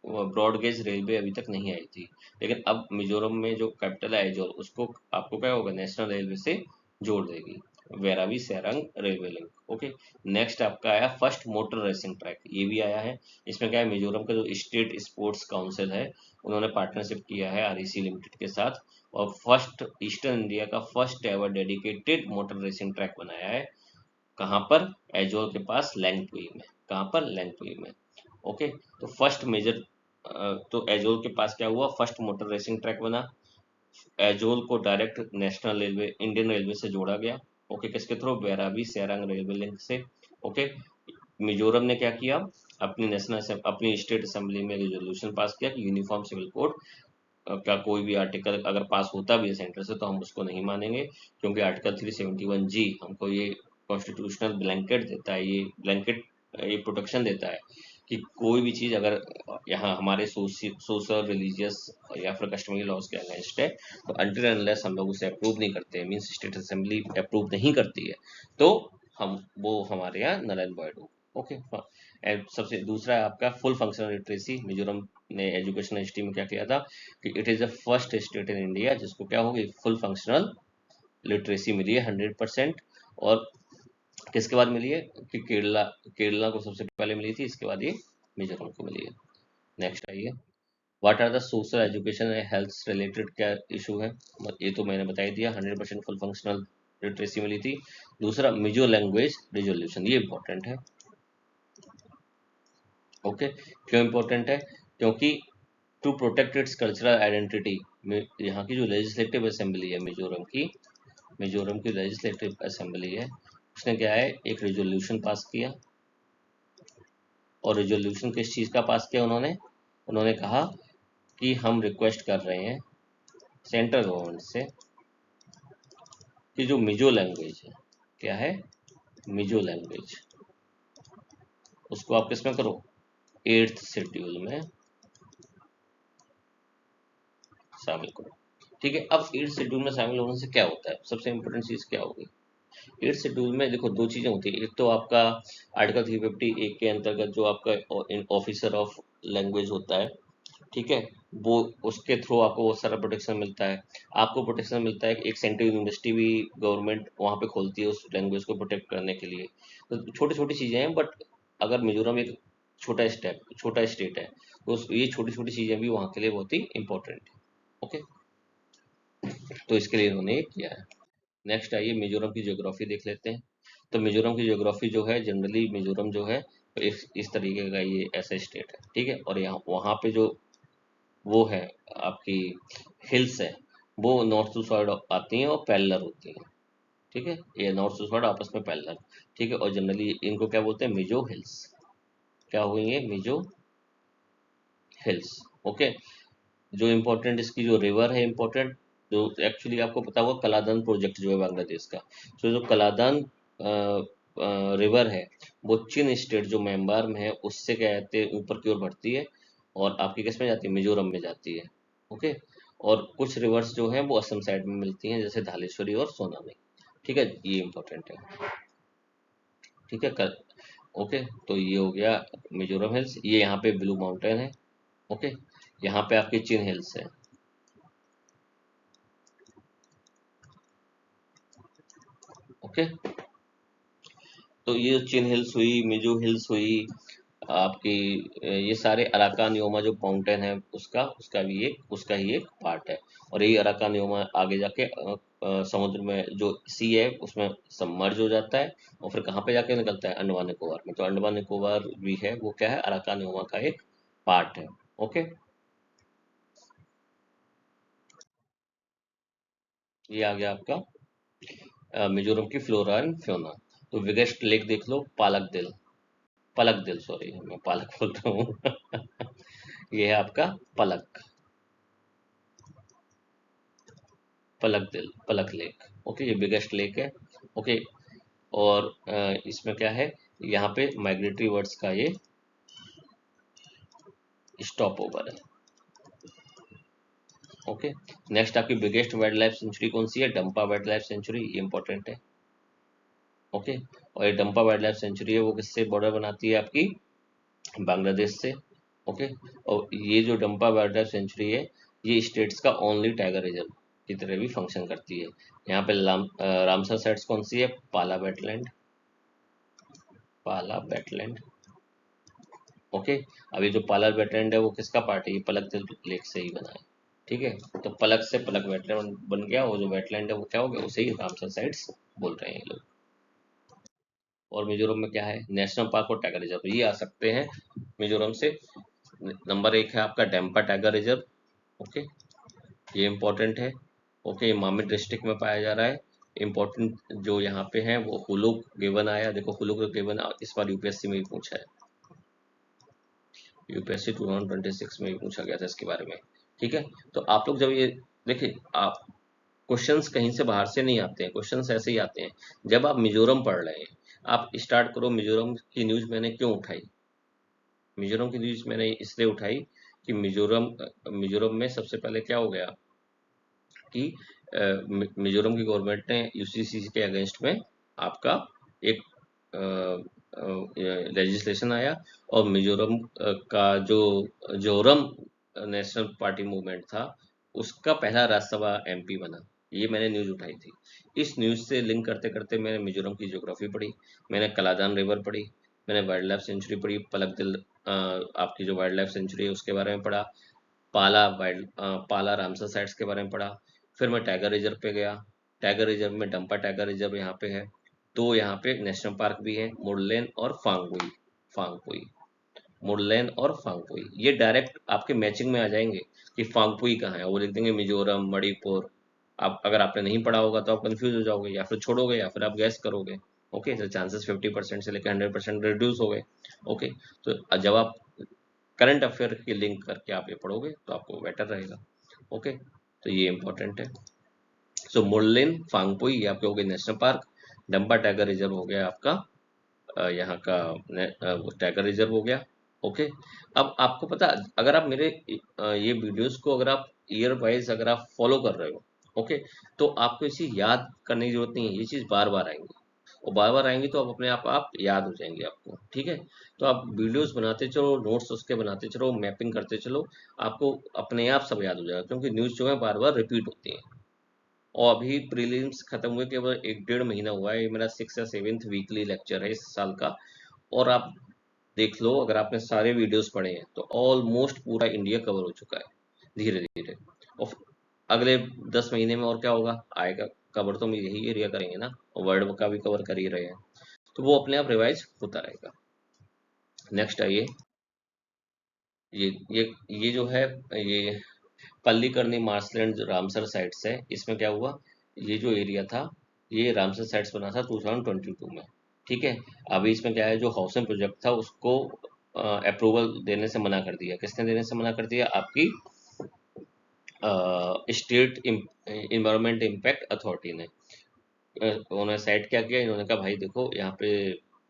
Speaker 1: ब्रॉड गेज रेलवे अभी तक नहीं आई थी, लेकिन अब मिजोरम में जो कैपिटल है आइजोल, उसको आपको क्या होगा, नेशनल रेलवे से जोड़ देगी, वेरावी Sairang railway link. Okay, next आपका आया फर्स्ट मोटर रेसिंग ट्रैक, ये भी आया है। इसमें क्या है, मिजोरम का जो स्टेट स्पोर्ट्स काउंसिल है उन्होंने पार्टनरशिप किया है आरईसी लिमिटेड के साथ, और फर्स्ट ईस्टर्न इंडिया का first ever dedicated motor racing track बनाया है। कहाँ पर, एजोल के पास लैंगपुई में। कहाँ पर, लैंगपुई में। ओके, तो फर्स्ट मेजर तो एजोल के पास क्या हुआ, फर्स्ट मोटर रेसिंग ट्रैक बना। एजोल को direct national railway, Indian railway से जोड़ा गया। ओके, किसके थ्रू, बेराबी सेरांग रेलवे लिंक से। ओके, मिजोरम ने क्या किया, अपनी स्टेट असेंबली में रेजोल्यूशन पास किया कि यूनिफॉर्म सिविल कोड का कोई भी आर्टिकल अगर पास होता भी है सेंटर से तो हम उसको नहीं मानेंगे, क्योंकि आर्टिकल 371G हमको ये कॉन्स्टिट्यूशनल ब्लैंकेट देता है, ये ब्लैंकेट ये प्रोटेक्शन देता है कि कोई भी चीज़ अगर यहाँ हमारे सोशल रिलीजियस या फिर कस्टमरी लॉज के अगेंस्ट है तो अनटिल अनलेस हम लोग उसे अप्रूव नहीं करते, मीन्स स्टेट असेंबली अप्रूव नहीं करती है तो हम वो हमारे यहाँ नल एंड वॉइड हो। ओके, एंड सबसे दूसरा है आपका फुल फंक्शनल लिटरेसी। मिजोरम ने एजुकेशन हिस्ट्री में क्या किया था कि it is the first state in India जिसको क्या होगी, फुल फंक्शनल लिटरेसी मिली है 100%। और किसके बाद मिली है कि केरला, केरला को सबसे पहले मिली थी, इसके बाद ये मिजोरम को मिली है। नेक्स्ट आइए, what are the social education and health related क्या इशू है, ये तो मैंने बता ही दिया, 100% फुल फंक्शनल लिटरेसी मिली थी। दूसरा, मिजो लैंग्वेज रिजोल्यूशन, ये इंपॉर्टेंट है। ओके, क्यों इंपॉर्टेंट है, क्योंकि to protect its cultural identity, यहाँ की जो लेजिस्लेटिव असेंबली है मिजोरम की लेजिस्लेटिव असेंबली है, उसने क्या है, एक रेजोल्यूशन पास किया। और रेजोल्यूशन किस चीज़ का पास किया उन्होंने, उन्होंने कहा कि हम रिक्वेस्ट कर रहे हैं सेंट्रल गवर्नमेंट से कि जो मिजो लैंग्वेज है, क्या है, मिजो लैंग्वेज, उसको आप किसमें करो, 8th शेड्यूल में शामिल करो। ठीक है, अब 8th शेड्यूल में शामिल होने से क्या होता है, सबसे इंपॉर्टेंट चीज़ क्या होगी, 8th शेड्यूल में देखो दो चीज़ें होती है, एक तो आपका आर्टिकल 350 के अंतर्गत जो आपका ऑफिसर ऑफ लैंग्वेज होता है, ठीक है, वो उसके थ्रू आपको बहुत सारा प्रोटेक्शन मिलता है। आपको प्रोटेक्शन मिलता है कि एक सेंट्रल यूनिवर्सिटी भी गवर्नमेंट वहाँ पे खोलती है उस लैंग्वेज को प्रोटेक्ट करने के लिए। तो छोटी छोटी चीज़ें हैं, बट अगर मिजोरम एक छोटा स्टेट है तो ये छोटी छोटी चीज़ें भी वहाँ के लिए बहुत ही इंपॉर्टेंट है। ओके, तो इसके लिए इन्होंने ये किया है। नेक्स्ट आइए, मिजोरम की ज्योग्राफी देख लेते हैं। तो मिजोरम की ज्योग्राफी जो है, जनरली मिजोरम जो है तो इस तरीके का ये ऐसा स्टेट है, ठीक है, और यहाँ वहाँ पे जो वो है आपकी हिल्स है, वो नॉर्थ टू साइड आती हैं और पैरेलल होती हैं, ठीक है, ये नॉर्थ टू साइड आपस में पैरेलल, ठीक है, और जनरली इनको क्या बोलते हैं, मिजो हिल्स, क्या हुई ये मिजो हिल्स। ओके, जो इम्पोर्टेंट इसकी जो रिवर है इम्पोर्टेंट, जो एक्चुअली आपको पता होगा कलादन प्रोजेक्ट जो है बांग्लादेश का, तो जो कलादन रिवर है वो चिन स्टेट जो म्यांमार में है उससे क्या कहते हैं ऊपर की ओर बढ़ती है और आपकी किस में जाती है, मिजोरम में जाती है। ओके, और कुछ रिवर्स जो हैं वो असम साइड में मिलती हैं जैसे धालेश्वरी और सोनाली, ठीक है, ये इम्पोर्टेंट है। ठीक है, कल ओके, तो ये हो गया मिजोरम हिल्स, ये यहाँ पे ब्लू माउंटेन है। ओके, यहाँ पे आपकी चिन हिल्स है। ओके, तो ये चिन हिल्स हुई, मिजो हिल्स हुई आपकी, ये सारे अराकान योमा जो माउंटेन है उसका ही एक पार्ट है। और यही अराकान योमा आगे जाके समुद्र में जो सी है उसमें सबमर्ज हो जाता है और फिर कहाँ पे जाके निकलता है, अंडमान निकोबार में। तो अंडमान निकोबार भी है वो क्या है, अराकान योमा का एक पार्ट है। ओके, ये आ गया आपका मिजोरम की फ्लोरा एंड फ्योना। तो बिगेस्ट लेक देख लो, पलक दिल, सॉरी मैं पालक बोल रहा हूँ ये है आपका पलक, पलक लेक। ओके, ये बिगेस्ट लेक है। ओके, और इसमें क्या है, यहाँ पे माइग्रेटरी बर्ड्स का ये स्टॉप ओवर है। ओके, नेक्स्ट आपकी बिगेस्ट वाइल्ड लाइफ सेंचुरी कौन सी है, डंपा वाइल्ड लाइफ सेंचुरी, ये इंपॉर्टेंट है। ओके, और ये डंपा वाइल्ड लाइफ सेंचुरी है वो किससे बॉर्डर बनाती है आपकी, बांग्लादेश से। ओके, और ये जो डंपा वाइल्ड लाइफ सेंचुरी है ये स्टेट्स का ओनली टाइगर रिजर्व की तरह भी फंक्शन करती है। यहाँ पे रामसर साइट्स कौन सी है, पाला वेटलैंड। ओके, अभी जो पाला वेटलैंड है वो किसका पार्ट है, ये पलक लेक से ही बना है। ठीक है, तो पलक से पलक वेटलैंड बन गया, वो जो वेटलैंड है वो क्या हो गया, उसे ही रामसर साइट्स बोल रहे हैं ये लोग। और मिजोरम में क्या है, नेशनल पार्क और टाइगर रिजर्व, ये आ सकते हैं मिजोरम से नंबर 1 है आपका डेम्पा टाइगर रिजर्व। ओके, ये इम्पोर्टेंट है। ओके, ये मामिड डिस्ट्रिक्ट में पाया जा रहा है। इम्पोर्टेंट जो यहाँ पे है वो हुलुक गिवन आया, देखो हुलुक गिवन इस बार यूपीएससी में भी पूछा है, यूपीएससी 2026 में भी पूछा गया था इसके बारे में। ठीक है, तो आप लोग जब ये देखिए, आप क्वेश्चंस कहीं से बाहर से नहीं आते हैं, क्वेश्चंस ऐसे ही आते हैं। जब आप मिजोरम पढ़ रहे हैं, आप स्टार्ट करो, मिजोरम की न्यूज मैंने क्यों उठाई, मिजोरम की न्यूज मैंने इसलिए उठाई कि मिजोरम में सबसे पहले क्या हो गया कि मिजोरम की गवर्नमेंट ने यूसीसी के अगेंस्ट में आपका एक लेजिस्लेशन आया, और मिजोरम का जो जोरम नेशनल पार्टी मूवमेंट था, उसका पहला राज्यसभा एमपी बना। ये मैंने न्यूज उठाई थी। इस न्यूज से लिंक करते करते मैंने मिजोरम की ज्योग्राफी पढ़ी, मैंने कलादान रिवर पढ़ी, मैंने वाइल्ड लाइफ सेंचुरी पढ़ी, पलक दिल आपकी जो वाइल्ड लाइफ सेंचुरी है उसके बारे में पढ़ा, पाला रामसर साइट्स के बारे में पढ़ा। फिर मैं टाइगर रिजर्व पे गया, टाइगर रिजर्व में डंपा टाइगर रिजर्व यहाँ पे है, तो यहाँ पे नेशनल पार्क भी है, मुरलेन और फांगपुई, फांगपुई, मुरलेन और फांगपुई, ये डायरेक्ट आपके मैचिंग में आ जाएंगे कि फांगपुई कहाँ है, वो लिख देंगे मिजोरम मणिपुर। आप अगर आपने नहीं पढ़ा होगा तो आप कंफ्यूज हो जाओगे, या फिर छोड़ोगे, या फिर आप गैस करोगे। ओके, तो चांसेस 50% से लेकर 100% रिड्यूस हो गए। ओके, तो जब आप करंट अफेयर की लिंक करके आप ये पढ़ोगे तो आपको बेटर रहेगा। ओके, तो ये इंपॉर्टेंट है। सो मुरलिन फांगपुई ये आपके हो गए नेशनल पार्क, डंबा टाइगर रिजर्व हो गया आपका यहाँ का टाइगर रिजर्व हो गया। ओके, अब आपको पता, अगर आप मेरे ये वीडियोस को अगर आप ईयर वाइज अगर आप फॉलो कर रहे हो, ओके, तो आपको इसे याद करने की जरूरत नहीं है, ये चीज़ बार बार आएंगी, और बार बार आएंगी तो आप अपने आप याद हो जाएंगे आपको। ठीक है, तो आप वीडियोस बनाते चलो, नोट्स उसके बनाते चलो, मैपिंग करते चलो, आपको अपने आप सब याद हो जाएगा, क्योंकि न्यूज़ जो है बार बार रिपीट होती है। और अभी प्रीलिम्स खत्म हुए केवल 1 डेढ़ महीना हुआ है, ये मेरा 6 या 7th वीकली लेक्चर है इस साल का। और आप देख लो, अगर आपने सारे वीडियोस पढ़े हैं तो ऑलमोस्ट पूरा इंडिया कवर हो चुका है धीरे धीरे। और अगले 10 महीने में और क्या होगा आएगा, कवर तो हम यही एरिया करेंगे ना, और वर्ल्ड का भी कवर कर ही रहे हैं, तो वो अपने आप रिवाइज होता रहेगा। नेक्स्ट आइए, ये ये ये जो है, ये पल्लीकरनी मार्शलैंड रामसर साइट्स है, इसमें क्या हुआ, ये जो एरिया था ये रामसर साइट्स बना था 2022 में। ठीक है, अभी इसमें क्या है, जो हाउसिंग प्रोजेक्ट था उसको अप्रूवल देने से मना कर दिया, किसने देने से मना कर दिया, आपकी स्टेट इन्वायरमेंट इम्पैक्ट अथॉरिटी ने। उन्होंने साइट क्या किया, इन्होंने कहा भाई देखो यहाँ पे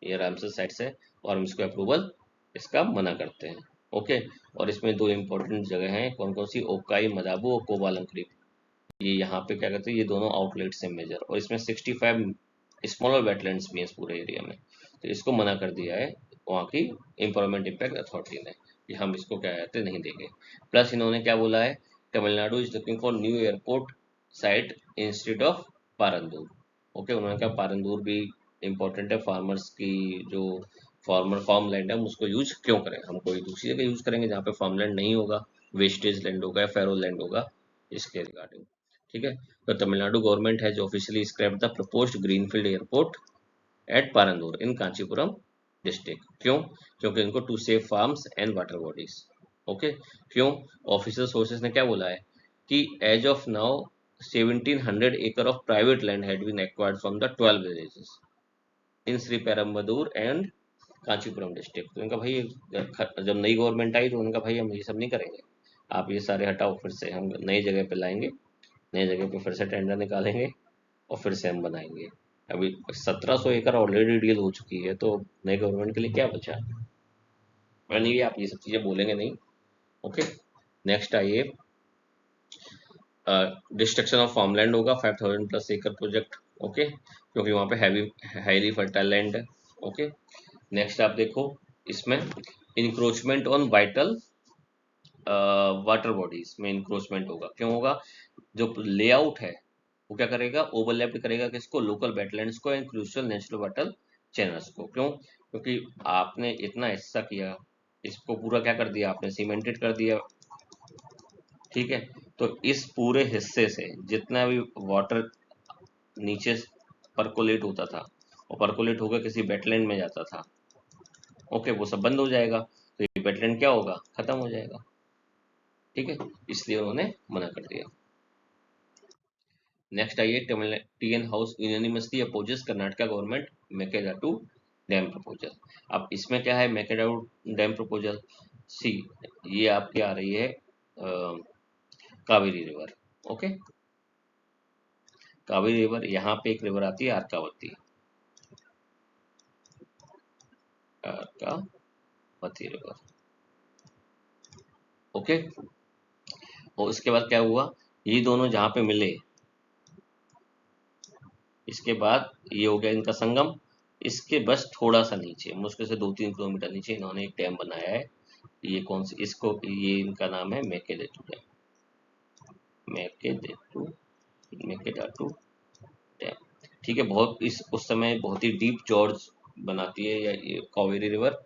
Speaker 1: ये रामसर साइट्स है, और हम इसको अप्रूवल इसका मना करते हैं। ओके, और इसमें दो इम्पोर्टेंट जगह हैं, कौन कौन सी, ओकाई मदाबू और कोबालम क्रीक, ये यहाँ पे क्या कहते हैं, ये दोनों आउटलेट्स हैं मेजर, और इसमें 65 स्मॉलर वेटलैंड्स भी हैं इस पूरे एरिया में, तो इसको मना कर दिया है वहाँ की एनवायरमेंट इम्पैक्ट अथॉरिटी ने, कि हम इसको क्या कहते हैं नहीं देंगे। प्लस इन्होंने क्या बोला है, Tamil Nadu is looking for new airport site instead of Parandur. Okay, उन्होंने कहा पारंदूर भी इम्पोर्टेंट है, फार्मर्स की जो फार्मर फार्म लैंड है हम उसको यूज क्यों करें, हम कोई दूसरी जगह यूज करेंगे जहाँ पे फार्म लैंड नहीं होगा, वेस्टेज लैंड होगा या फेरो लैंड होगा, इसके रिगार्डिंग। ठीक है, तो Tamil Nadu government has officially scrapped the proposed greenfield airport at Parandur in Kancheepuram district. क्यों, क्योंकि इनको to save farms and water bodies. Okay, क्यों, ऑफिशियल सोर्सेज ने क्या बोला है कि एज ऑफ नाउ 1700 एकड़ of private land had been acquired from the 12 villages in Sriperumbudur and Kanchipuram district. तो इनका भाई जब नई गवर्नमेंट आई तो उनका भाई हम ये सब नहीं करेंगे, आप ये सारे हटाओ, फिर से हम नई जगह पे लाएंगे, नई जगह पे फिर से टेंडर निकालेंगे, और फिर से हम बनाएंगे। अभी 1700 एकड़ ऑलरेडी डील हो चुकी है, तो नई गवर्नमेंट के लिए क्या बचा, नहीं आप ये सब चीजें बोलेंगे नहीं। ओके, नेक्स्ट आइए, डिस्ट्रक्शन ऑफ फार्मलैंड होगा 5000+ एकड़ प्रोजेक्ट। ओके, क्योंकि वहाँ पे हैवी हाईली फर्टाइल लैंड है। ओके, नेक्स्ट आप देखो, इसमें encroachment on vital water bodies में इंक्रोचमेंट होगा, क्यों होगा, जो लेआउट है वो क्या करेगा, ओवरलैप करेगा किसको, लोकल वेटलैंड्स को and crucial natural water channels को। क्यों, क्योंकि आपने इतना हिस्सा किया, इसको पूरा क्या कर दिया आपने, सीमेंटेड कर दिया। ठीक है, तो इस पूरे हिस्से से जितना भी वाटर नीचे परकोलेट होता था और परकोलेट होकर किसी वेटलैंड में जाता था, ओके, वो सब बंद हो जाएगा। तो ये वेटलैंड क्या होगा, खत्म हो जाएगा। ठीक है, इसलिए उन्होंने मना कर दिया। नेक्स्ट आइए, TN house unanimously opposes Karnataka government Mekedatu dam proposal. अब इसमें क्या है, मेकेदाटू डैम प्रपोजल, सी ये आपकी आ रही है Kaveri river. Okay, Kaveri river, यहाँ पे एक रिवर आती है अर्कावती, अर्कावती रिवर। ओके, और उसके बाद क्या हुआ, ये दोनों जहाँ पे मिले, इसके बाद ये हो गया इनका संगम। इसके बस थोड़ा सा नीचे, मुश्किल से 2-3 किलोमीटर नीचे इन्होंने एक डैम बनाया है। ये कौन सी, इसको, ये इनका नाम है मेकेदाटू डैम, मेकेदाटू, मेकेदाटू डैम। ठीक है, बहुत इस उस समय बहुत ही डीप जॉर्ज बनाती है या ये कावेरी रिवर।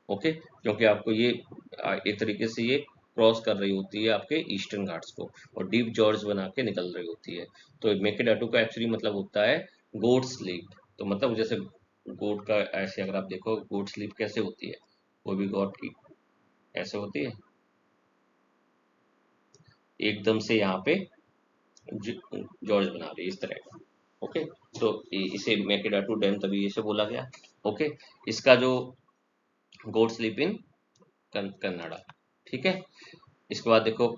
Speaker 1: ओके, क्योंकि आपको ये एक तरीके से ये क्रॉस कर रही होती है आपके ईस्टर्न घाट्स को, और डीप जॉर्ज बना के निकल रही होती है। तो मेकेडाटू का एक्चुअली मतलब होता है गोट स्लीप। तो मतलब जैसे गोट का, ऐसे अगर आप देखो गोट स्लीप कैसे होती है, कोई भी गॉड की ऐसे होती है एकदम से यहाँ पे जॉर्ज बना रही है इस तरह। ओके, तो इसे मेकेडाटू डैम तभी इसे बोला गया। ओके, इसका जो गोट स्लीप इन कन्नाडा। ठीक है, इसके बाद देखो,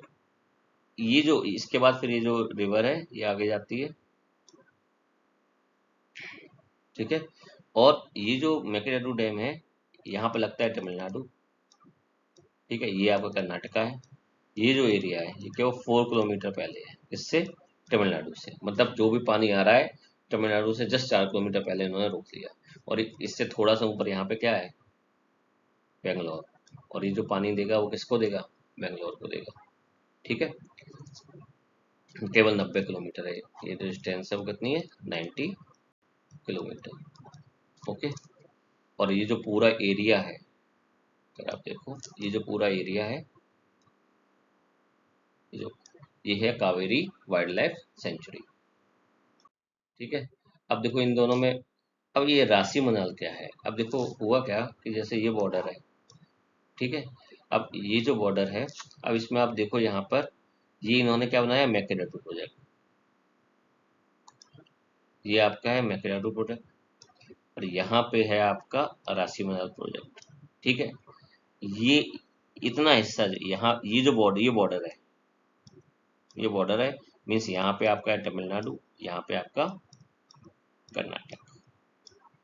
Speaker 1: ये जो इसके बाद फिर ये जो रिवर है ये आगे जाती है। ठीक है, और ये जो मेकेडाटू डैम है यहाँ पे लगता है तमिलनाडु। ठीक है, ये आपका कर्नाटका है। ये जो एरिया है ये केवल 4 किलोमीटर पहले है इससे, तमिलनाडु से, मतलब जो भी पानी आ रहा है तमिलनाडु से जस्ट 4 किलोमीटर पहले इन्होंने रोक लिया। और इससे थोड़ा सा ऊपर यहाँ पे क्या है, बेंगलोर। और ये जो पानी देगा वो किसको देगा, बेंगलोर को देगा। ठीक है, केवल 90 किलोमीटर है, ये जो डिस्टेंस है वो कितनी है, 90 किलोमीटर। ओके, और ये जो पूरा एरिया है, अगर आप देखो ये जो पूरा एरिया है, ये जो ये है कावेरी वाइल्ड लाइफ सेंचुरी। ठीक है, अब देखो इन दोनों में, अब ये राशि मनाल क्या है, अब देखो हुआ क्या कि जैसे ये बॉर्डर है। ठीक है, अब ये जो बॉर्डर है, अब इसमें आप देखो यहाँ पर ये इन्होंने क्या बनाया, मैकेडाटू प्रोजेक्ट। ये आपका है मैकेडाटू प्रोजेक्ट, और यहाँ पे है आपका राशि मनाल प्रोजेक्ट। ठीक है, ये इतना हिस्सा यहाँ, ये बॉर्डर है, मीन्स यहाँ पे आपका है तमिलनाडु, यहाँ पे आपका कर्नाटक।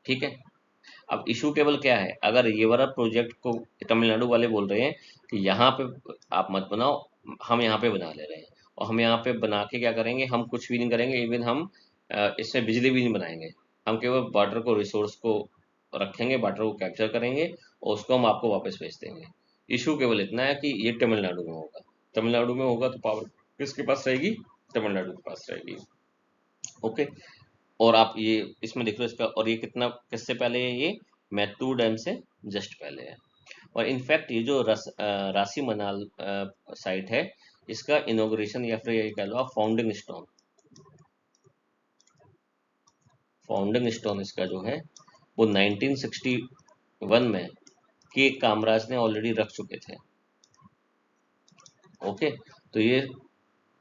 Speaker 1: ठीक है, अब इशू केवल क्या है, अगर ये वाला प्रोजेक्ट को तमिलनाडु वाले बोल रहे हैं कि यहाँ पे आप मत बनाओ, हम यहाँ पे बना ले रहे हैं, और हम यहाँ पे बना के क्या करेंगे, हम कुछ भी नहीं करेंगे, इवन हम इससे बिजली भी नहीं बनाएंगे, हम केवल वाटर को, रिसोर्स को रखेंगे, वाटर को कैप्चर करेंगे और उसको हम आपको वापस भेज देंगे। इशू केवल इतना है कि ये तमिलनाडु में होगा, तमिलनाडु में होगा तो पावर किसके पास रहेगी, तमिलनाडु के पास रहेगी। ओके, और आप ये इसमें देख लो इसका, और ये कितना किससे पहले है, ये मैत्तूर डैम से जस्ट पहले है। और इनफैक्ट ये जो राशि मनाल साइट है, इसका इनॉग्रेशन या फिर ये कह लो आप फाउंडिंग स्टोन इसका जो है वो 1961 में के कामराज ने ऑलरेडी रख चुके थे। ओके, तो ये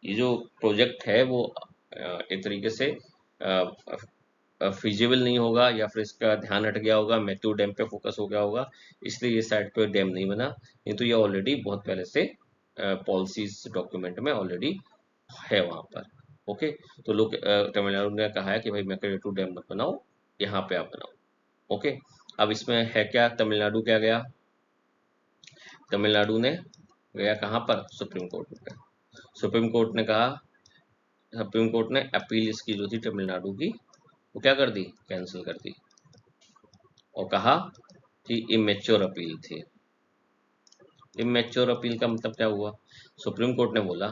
Speaker 1: जो प्रोजेक्ट है वो एक तरीके से फिजिबल नहीं होगा, या फिर इसका ध्यान हट गया होगा, मैथ्यू डैम पे फोकस हो गया होगा, इसलिए ये साइड पे डैम नहीं बना। नहीं तो ये ऑलरेडी बहुत पहले से पॉलिसीज डॉक्यूमेंट में ऑलरेडी है वहाँ पर। ओके, तो लोग तमिलनाडु ने कहा है कि भाई मैकेडाटू डैम मत बनाओ, यहाँ पे आप बनाओ। ओके, अब इसमें है क्या, तमिलनाडु क्या गया, तमिलनाडु ने गया कहाँ पर, सुप्रीम कोर्ट में। सुप्रीम कोर्ट ने कहा, सुप्रीम कोर्ट ने अपील इसकी जो थी तमिलनाडु की वो क्या कर दी, कैंसिल कर दी, और कहा कि इमेच्योर अपील थी। इमेच्योर अपील का मतलब क्या हुआ, सुप्रीम कोर्ट ने बोला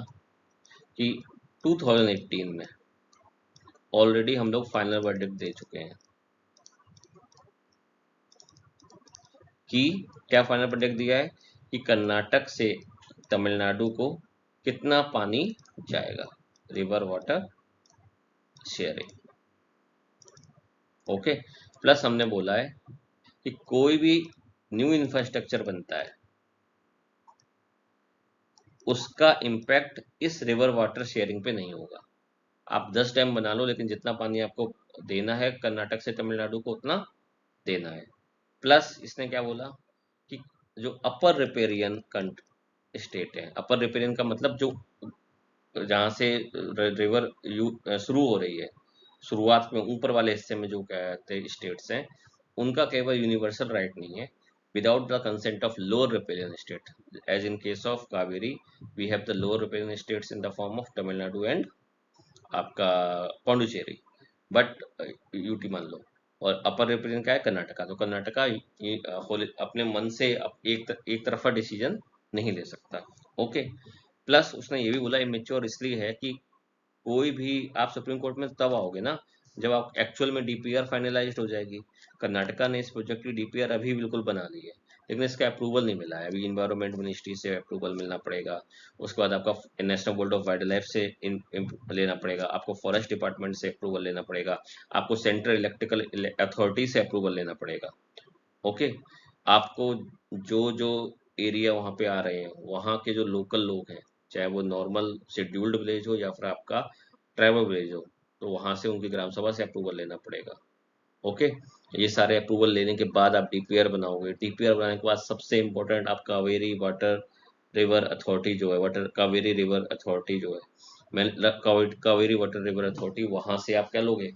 Speaker 1: कि 2018 में ऑलरेडी हम लोग फाइनल वर्डिक्ट दे चुके हैं, कि क्या फाइनल वर्डिक्ट दिया है कि कर्नाटक से तमिलनाडु को कितना पानी जाएगा, river water sharing. Okay, plus हमने बोला है कि कोई भी न्यू इंफ्रास्ट्रक्चर बनता है उसका इम्पैक्ट इस रिवर वाटर शेयरिंग पे नहीं होगा। आप 10 डैम बना लो, लेकिन जितना पानी आपको देना है कर्नाटक से तमिलनाडु को उतना देना है। प्लस इसने क्या बोला कि जो अपर रिपेरियन स्टेट है, अपर रिपेरियन का मतलब जो जहाँ से रिवर शुरू हो रही है, शुरुआत में ऊपर वाले हिस्से में जो कहते हैं स्टेट्स हैं, उनका केवल यूनिवर्सल राइट नहीं है without the consent of lower riparian state. As in case of Kaveri we have the lower riparian states in the form of Tamil Nadu and आपका पौंडुचेरी, बट यूटी मान लो। और अपर रिप्रेजेंट क्या है, कर्नाटका। तो कर्नाटका अपने मन से एक तरफा डिसीजन नहीं ले सकता। ओके। प्लस उसने ये भी बोला इमेच्योर इसलिए है कि कोई भी आप सुप्रीम कोर्ट में तब आओगे ना जब आप एक्चुअल में डीपीआर फाइनलाइज्ड हो जाएगी। कर्नाटका ने इस प्रोजेक्ट की डीपीआर अभी बिल्कुल बना ली है, लेकिन इसका अप्रूवल नहीं मिला है। अभी इन्वायरमेंट मिनिस्ट्री से अप्रूवल मिलना पड़ेगा, उसके बाद आपका national board of wild life से लेना पड़ेगा, आपको फॉरेस्ट डिपार्टमेंट से अप्रूवल लेना पड़ेगा, आपको सेंट्रल इलेक्ट्रिकल अथॉरिटी से अप्रूवल लेना पड़ेगा। ओके। आपको जो जो एरिया वहाँ पे आ रहे हैं, वहाँ के जो लोकल लोग हैं, चाहे वो नॉर्मल शेड्यूल्ड विलेज हो या फिर आपका ट्राइबल विलेज हो, तो वहाँ से उनकी ग्राम सभा से अप्रूवल लेना पड़ेगा। ओके। ये सारे अप्रूवल लेने के बाद आप डीपीआर बनाओगे। डीपीआर बनाने के बाद सबसे इम्पोर्टेंट आप कावेरी वाटर रिवर अथॉरिटी जो है, वाटर कावेरी रिवर अथॉरिटी जो है, मैं कावेरी वाटर रिवर अथॉरिटी, वहाँ से आप क्या लोगे,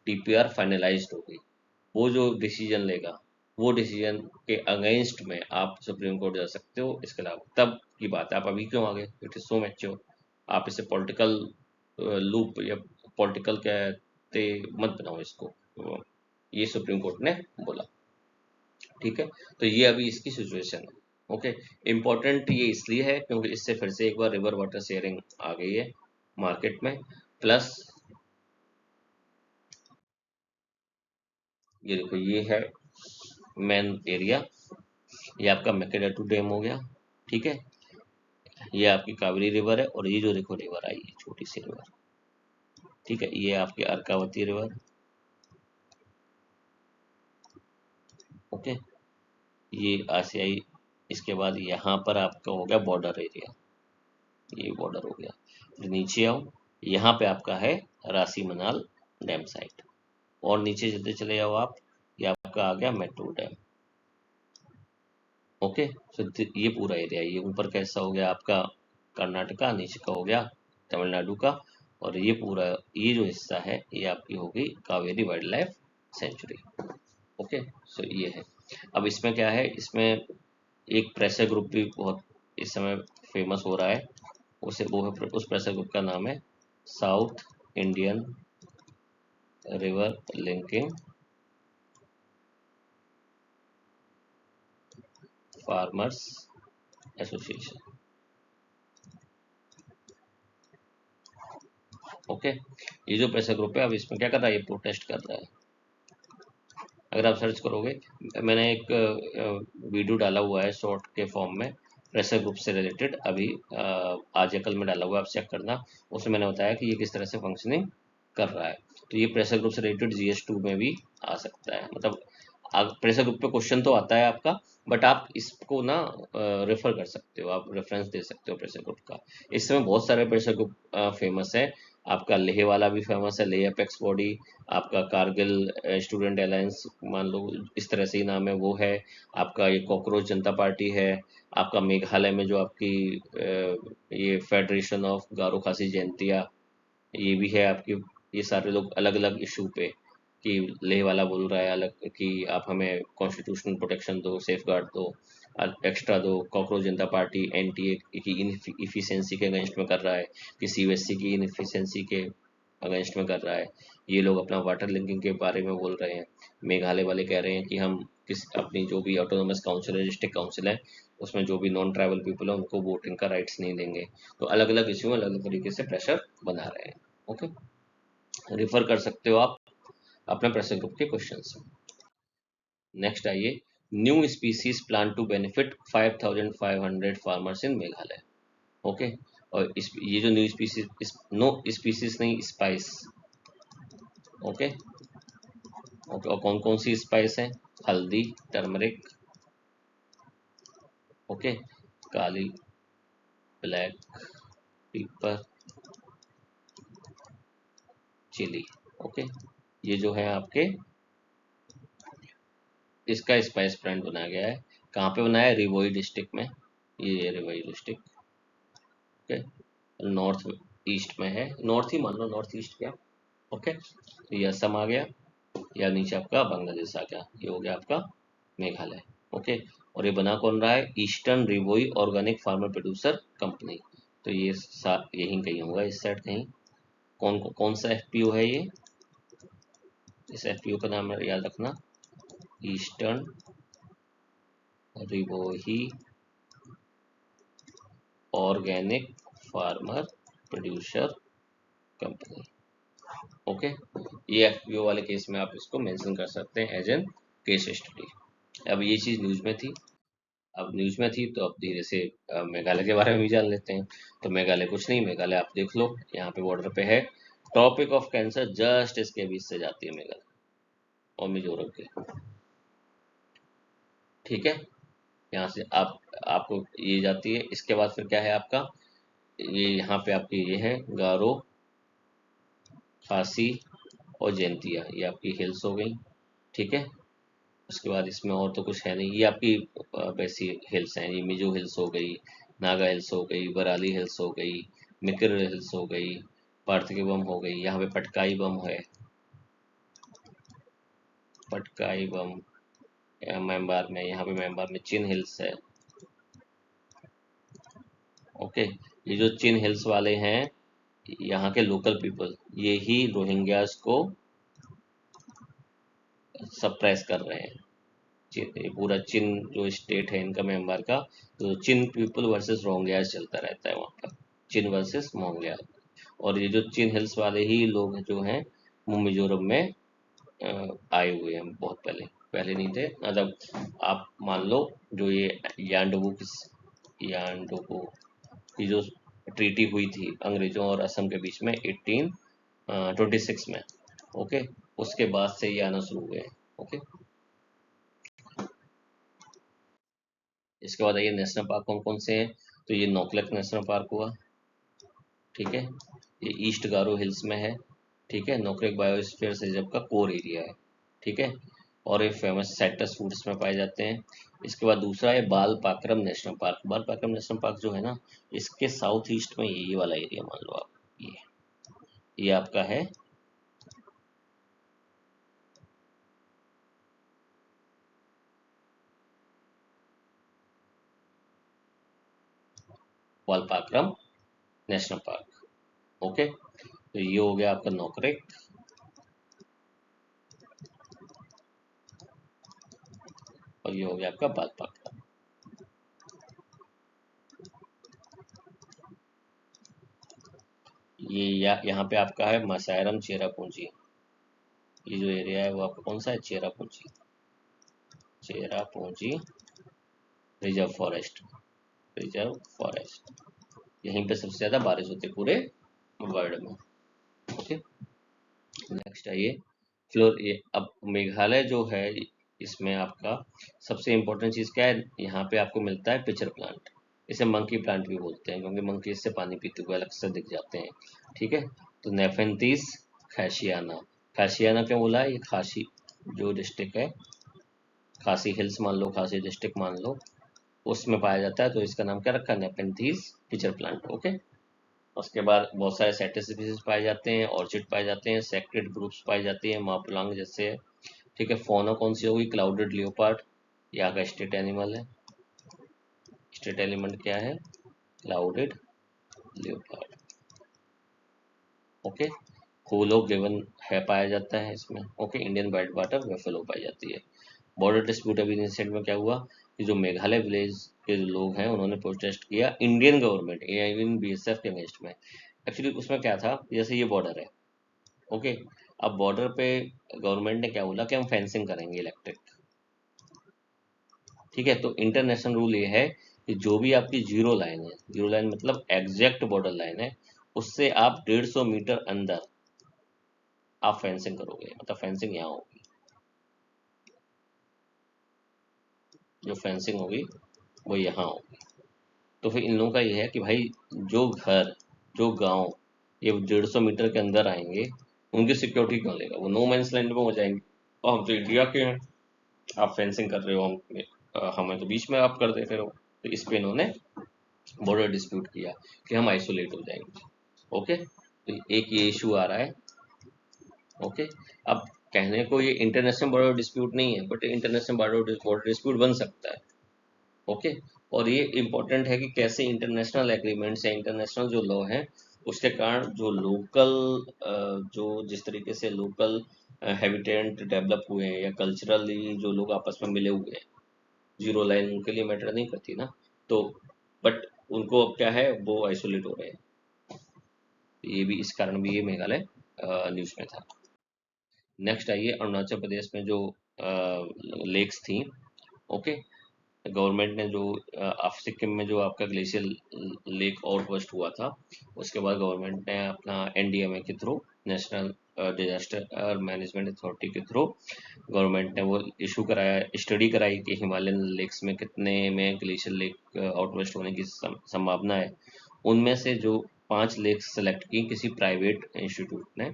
Speaker 1: डीपीआर फाइनलाइज्ड होगी। वो जो डिसीजन लेगा, वो डिसीजन के अगेंस्ट में आप सुप्रीम कोर्ट जा सकते हो। इसके अलावा तब की बात है, आप अभी क्यों आ गए, इट इज सो मैच्योर। आप इसे पॉलिटिकल लूप या पॉलिटिकल कहते मत बनाओ इसको। ये सुप्रीम कोर्ट ने बोला। ठीक है। तो ये अभी इसकी सिचुएशन है। ओके। इम्पोर्टेंट ये इसलिए है क्योंकि इससे फिर से एक बार रिवर वाटर शेयरिंग आ गई है मार्केट में। प्लस ये देखो, ये है मेन एरिया, ये आपका मेकेडाटू डैम हो गया। ठीक है। ये आपकी कावेरी रिवर है, और ये जो देखो रिवर आई है छोटी सी रिवर, ठीक है, ये आपकी अर्कावती रिवर। ओके। ये आसियाई। इसके बाद यहाँ पर आपका हो गया बॉर्डर एरिया, ये बॉर्डर हो गया। फिर नीचे आओ, यहाँ पे आपका है रासी मनाल डैम साइट, और नीचे चलते चले जाओ आप, ये आपका आ गया मेट्रो डैम। ओके। सो ये पूरा एरिया, ये ऊपर कैसा हो गया आपका कर्नाटका, नीचे का हो गया तमिलनाडु का, और ये पूरा ये जो हिस्सा है ये आपकी होगी Kaveri wildlife sanctuary. Okay. So ये है। अब इसमें क्या है, इसमें एक प्रेशर ग्रुप भी बहुत इस समय फेमस हो रहा है। उसे वो है, उस प्रेशर ग्रुप का नाम है south Indian river linking farmers association. Okay. ये जो प्रेशर ग्रुप है, अब इसमें क्या कर रहा है, ये प्रोटेस्ट कर रहा है। अगर आप सर्च करोगे, मैंने एक वीडियो डाला हुआ है शॉर्ट के फॉर्म में प्रेशर ग्रुप से रिलेटेड, अभी आज या कल में डाला हुआ है, आप चेक करना। उसमें मैंने बताया कि ये किस तरह से फंक्शनिंग कर रहा है। तो ये प्रेशर ग्रुप से रिलेटेड GS2 में भी आ सकता है। मतलब प्रेशर ग्रुप पे क्वेश्चन तो आता है आपका, बट आप इसको ना रेफर कर सकते हो, आप रेफरेंस दे सकते हो प्रेशर ग्रुप का। इस समय बहुत सारे प्रेशर ग्रुप फेमस है। आपका लेह वाला भी फेमस है, लेह अपेक्स बॉडी। आपका कारगिल स्टूडेंट अलायंस मान लो, इस तरह से ही नाम है, वो है। आपका ये कॉकरोच जनता पार्टी है। आपका मेघालय में जो आपकी ये फेडरेशन ऑफ गारो खासी जयंतिया, ये भी है आपकी। ये सारे लोग अलग अलग इशू पे, कि लेह वाला बोल रहा है अलग कि आप हमें कॉन्स्टिट्यूशनल प्रोटेक्शन दो, सेफ गार्ड दो, एक्स्ट्रा दो। कॉकरोच जनता पार्टी एनटीए की इफिशियंसी के अगेंस्ट में कर रहा है, कि सीबीएसई की इनएफिशिएंसी के अगेंस्ट में कर रहा है। ये लोग अपना वाटर लिंकिंग के बारे में बोल रहे हैं। मेघालय वाले कह रहे हैं कि हम किस अपनी जो भी ऑटोनोमस काउंसिल है, डिस्ट्रिक्ट काउंसिल है, उसमें जो भी नॉन ट्राइबल पीपल है उनको वोटिंग का राइट्स नहीं देंगे। तो अलग अलग इश्यू में अलग अलग तरीके से प्रेशर बना रहे हैं। ओके। रिफर कर सकते हो आप अपने प्रेशर ग्रुप के क्वेश्चन। नेक्स्ट आइए, new species plan to benefit 5500 farmers in Meghalaya. Okay. और ये जो न्यू स्पीसीज, नो स्पीसीज नहीं, स्पाइस। ओके। ओके। और कौन कौन सी स्पाइस है, हल्दी, टर्मरिक, ओके, काली ब्लैक पेपर, चिली। ओके, ये जो है आपके इसका स्पाइस ब्रांड बनाया गया है। कहाँ पे बनाया है? रिवोई डिस्ट्रिक्ट में। ये रिवोई डिस्ट्रिक्ट, ओके, नॉर्थ ईस्ट में है, नॉर्थ ही मान लो, नॉर्थ ईस्ट क्या। ओके, तो ये असम आ गया, या नीचे आपका बांग्लादेश आ गया, ये हो गया आपका मेघालय। ओके, और ये बना कौन रहा है? Eastern Riwoi organic farmer producer company. तो ये यहीं कहीं होगा, इस साइड कहीं। कौन सा एफपीओ है ये? इस एफपीओ का नाम याद रखना, eastern Riwoi organic farmer producer company. Okay, ये एफपीओ वाले केस में आप इसको मेंशन कर सकते हैं एज एन केस स्टडी। अब ये चीज न्यूज में थी, अब न्यूज में थी तो अब धीरे से मेघालय के बारे में भी जान लेते हैं। तो मेघालय कुछ नहीं, मेघालय आप देख लो, यहाँ पे बॉर्डर पे है। ट्रॉपिक ऑफ कैंसर जस्ट इसके बीच से जाती है मेघालय और मिजोरम के। ठीक है, यहाँ से आपको ये जाती है। इसके बाद फिर क्या है आपका, ये यहाँ पे आपकी ये है गारो, खासी और जैंतिया, ये आपकी हिल्स हो गई। ठीक है, उसके बाद इसमें और तो कुछ है नहीं, ये आपकी वैसी हिल्स हैं। ये मिजो हिल्स हो गई, नागा हिल्स हो गई, बराली हिल्स हो गई, मिकिर हिल्स हो गई, पार्थकी बम हो गई, यहाँ पे पटकाई बम है, पटकाई बम म्यांमार में, यहाँ पे म्यांमार में चिन हिल्स है। ओके, ये जो चिन हिल्स वाले हैं, यहाँ के लोकल पीपल, ये ही रोहिंग्यास को सप्रेस कर रहे हैं। ये पूरा चिन जो स्टेट है इनका, म्यांमार का, तो चिन पीपल वर्सेस रोहिंग्यास चलता रहता है वहाँ पर, चिन वर्सेस मोंगलिया। और ये जो चिन हिल्स वाले ही लोग जो हैं वो मिजोरम में आए हुए हैं बहुत पहले, पहले नहीं थे। मतलब आप मान लो, जो ये यांडोबू की जो ट्रीटी हुई थी अंग्रेजों और असम के बीच में 1826 में, ओके, उसके बाद से ये आना शुरू हुए। ओके, इसके बाद आइए नेशनल पार्क कौन कौन से हैं। तो ये नोकलक नेशनल पार्क हुआ, ठीक है, ये ईस्ट गारो हिल्स में है। ठीक है, नोकरेक बायोस्फीयर रिजर्व का कोर एरिया है। ठीक है, और ये फेमस साइट्रस फूड्स में पाए जाते हैं। इसके बाद दूसरा है बाल पाक्रम नेशनल पार्क। बाल पाक्रम नेशनल पार्क जो है ना, इसके साउथ ईस्ट में ये वाला एरिया मान लो आप, ये आपका है बाल पाक्रम नेशनल पार्क। ओके, तो ये हो गया आपका नोकरेक, और ये हो गया आपका बाल पाक्रम। ये यहाँ पे आपका है मसायरम चेरापूंजी। ये जो एरिया है वो आपका कौन सा है? Cherrapunji, Cherrapunji reserve forest, reserve forest. यहीं पे सबसे ज्यादा बारिश होती है पूरे वर्ल्ड में। ओके, नेक्स्ट है ये फ्लोर। ये अब मेघालय जो है, इसमें आपका सबसे इम्पोर्टेंट चीज क्या है? यहाँ पे आपको मिलता है पिचर प्लांट। इसे मंकी प्लांट भी बोलते हैं, क्योंकि मंकी इससे पानी पीते हुए अलग से दिख जाते हैं। ठीक है, तो नेफेंथीस खैसियाना, खैसियाना क्यों बोला है? ये खासी जो डिस्ट्रिक्ट है, खासी हिल्स मान लो, खासी डिस्ट्रिक्ट मान लो, उसमें पाया जाता है, तो इसका नाम क्या रखा है? नेफेंथीस पिचर प्लांट। ओके, उसके बाद बहुत सारे साइट्रस स्पीसीज पाए जाते हैं, ऑर्चिड पाए जाते हैं, सेक्रेड ग्रुप्स पाई जाती हैं, मापुलांग जैसे। ठीक है, फौना कौन सी होगी? क्लाउडेड लियोपार्ड, यहाँ का स्टेट एनिमल है। स्टेट एलिमेंट क्या है? Clouded leopard. ओके, होलो गिवन है पाया जाता है इसमें। ओके, इंडियन वाइट वाटर वेफेलो पाई जाती है। बॉर्डर डिस्प्यूट अभी रिसेंट में क्या हुआ कि जो मेघालय विलेज के जो लोग हैं उन्होंने प्रोटेस्ट किया इंडियन गवर्नमेंट, इंडियन बीएसएफ के अगेंस्ट में। एक्चुअली उसमें क्या था, जैसे ये बॉर्डर है, ओके, अब बॉर्डर पे गवर्नमेंट ने क्या बोला कि हम फेंसिंग करेंगे इलेक्ट्रिक। ठीक है, तो इंटरनेशनल रूल ये है कि जो भी आपकी जीरो लाइन है, जीरो लाइन मतलब एग्जैक्ट बॉर्डर लाइन है, उससे आप 150 मीटर अंदर आप फेंसिंग करोगे, मतलब फेंसिंग यहाँ होगी, जो फेंसिंग होगी वो यहाँ होगी। तो फिर इन लोगों का ये है कि भाई जो घर, जो गांव ये 150 मीटर के अंदर आएंगे, उनकी सिक्योरिटी कौन लेगा? वो नो मैंस लैंड में हो जाएंगे। और हम तो इंडिया के हैं, आप फेंसिंग कर रहे हो, हमें तो बीच में आप कर दे रहे हो। तो इस पे इन्होंने बॉर्डर डिस्प्यूट किया कि हम आइसोलेट हो जाएंगे। ओके, तो एक ये इशू आ रहा है। ओके, अब कहने को ये इंटरनेशनल बॉर्डर डिस्प्यूट नहीं है, बट इंटरनेशनल बॉर्डर डिस्प्यूट बन सकता है। ओके, और ये इम्पोर्टेंट है कि कैसे इंटरनेशनल एग्रीमेंट्स या इंटरनेशनल जो लॉ है उसके कारण जो लोकल, जो जिस तरीके से लोकल हैबिटेट डेवलप हुए हैं या कल्चरली जो लोग आपस में मिले हुए हैं, जीरो लाइन उनके लिए मैटर नहीं करती ना। तो बट उनको अब क्या है, वो आइसोलेट हो रहे हैं। ये भी इस कारण भी ये मेघालय न्यूज़ में था। नेक्स्ट आइए, अरुणाचल प्रदेश में जो लेक्स थी। ओके, गवर्नमेंट ने जो सिक्किम में जो आपका ग्लेशियर लेक आउटबर्स्ट हुआ था, उसके बाद गवर्नमेंट ने अपना एनडीएमए के through, national disaster management authority के थ्रू गवर्नमेंट ने वो इशू कराया, स्टडी कराई कि हिमालयन लेक्स में कितने में ग्लेशियर लेक आउटबर्स्ट होने की संभावना है। उनमें से जो 5 लेक्स सेलेक्ट की किसी प्राइवेट इंस्टीट्यूट ने,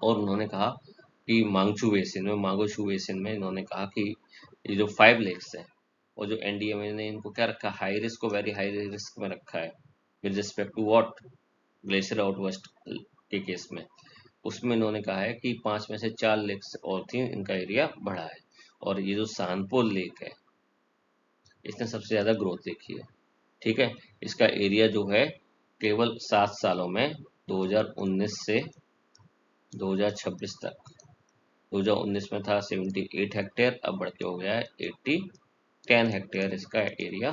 Speaker 1: और उन्होंने कहा कि मांगोचू बेसिन में इन्होंने कहा कि ये जो 5 लेक्स है, और जो एनडीएमए ने इनको क्या रखा, हाई रिस्क को वेरी हाई रिस्क में रखा है with respect to what, glacier outburst के केस में। उसमें इन्होंने कहा है कि 5 में से 4 लेक्स और थी, इनका एरिया बढ़ा है। और ये जो सानपोल लेक है, इसने सबसे ज्यादा ग्रोथ देखी है। ठीक है, इसका एरिया जो है केवल 7 सालों में, 2019 से 2026 तक, 2019 में था 78 हेक्टेयर, अब बढ़ के हो गया है 10 हेक्टेयर, इसका एरिया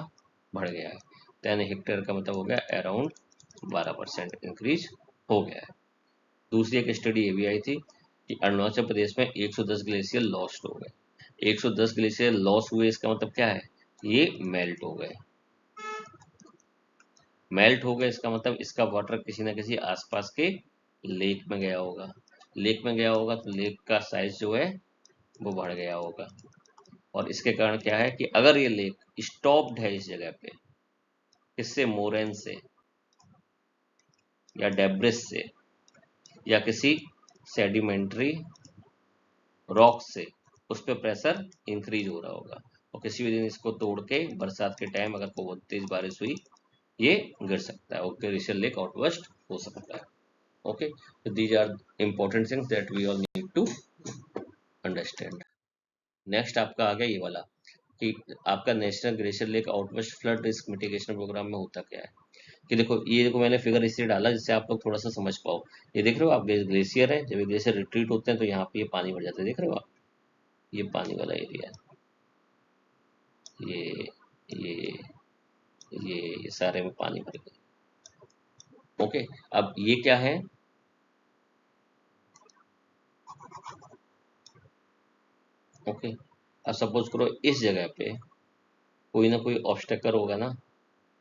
Speaker 1: बढ़ गया है। 10 हेक्टेयर का मतलब हो गया अराउंड 12% इंक्रीज हो गया है। दूसरी एक स्टडी ये भी आई थी कि अरुणाचल प्रदेश में 110 ग्लेशियर लॉस्ट हो गए। 110 ग्लेशियर लॉस हुए, इसका मतलब क्या है, ये मेल्ट हो गए। मेल्ट हो गए इसका मतलब इसका वाटर किसी न किसी आसपास के लेक में गया होगा। लेक में गया होगा तो लेक का साइज जो है वो बढ़ गया होगा। और इसके कारण क्या है कि अगर ये लेक स्टॉप्ड है इस जगह पे, किससे, मोरेन से या डेब्रिस से या किसी सेडिमेंट्री रॉक से, उस पर प्रेशर इंक्रीज हो रहा होगा, और किसी भी दिन इसको तोड़ के बरसात के टाइम अगर बहुत तेज बारिश हुई, ये गिर सकता है और ग्लेशियर लेक आउटबर्स्ट हो सकता है। Okay, so these are important things that we all need to understand. Next आपका आ गया ये वाला कि आपका national glacier lake outburst flood risk mitigation programme में होता क्या है। कि देखो, ये देखो मैंने फिगर इसलिए डाला जिससे आप लोग थोड़ा सा समझ पाओ। ये देख रहे हो आप, ग्लेशियर है, जब ये ग्लेशियर रिट्रीट होते हैं तो यहाँ पे ये पानी भर जाता है, देख रहे हो आप, ये पानी वाला एरिया है, ये ये सारे में पानी भर गए। ओके, अब ये क्या है, ओके, अब सपोज करो इस जगह पे कोई ना कोई ऑब्स्टेकल होगा ना,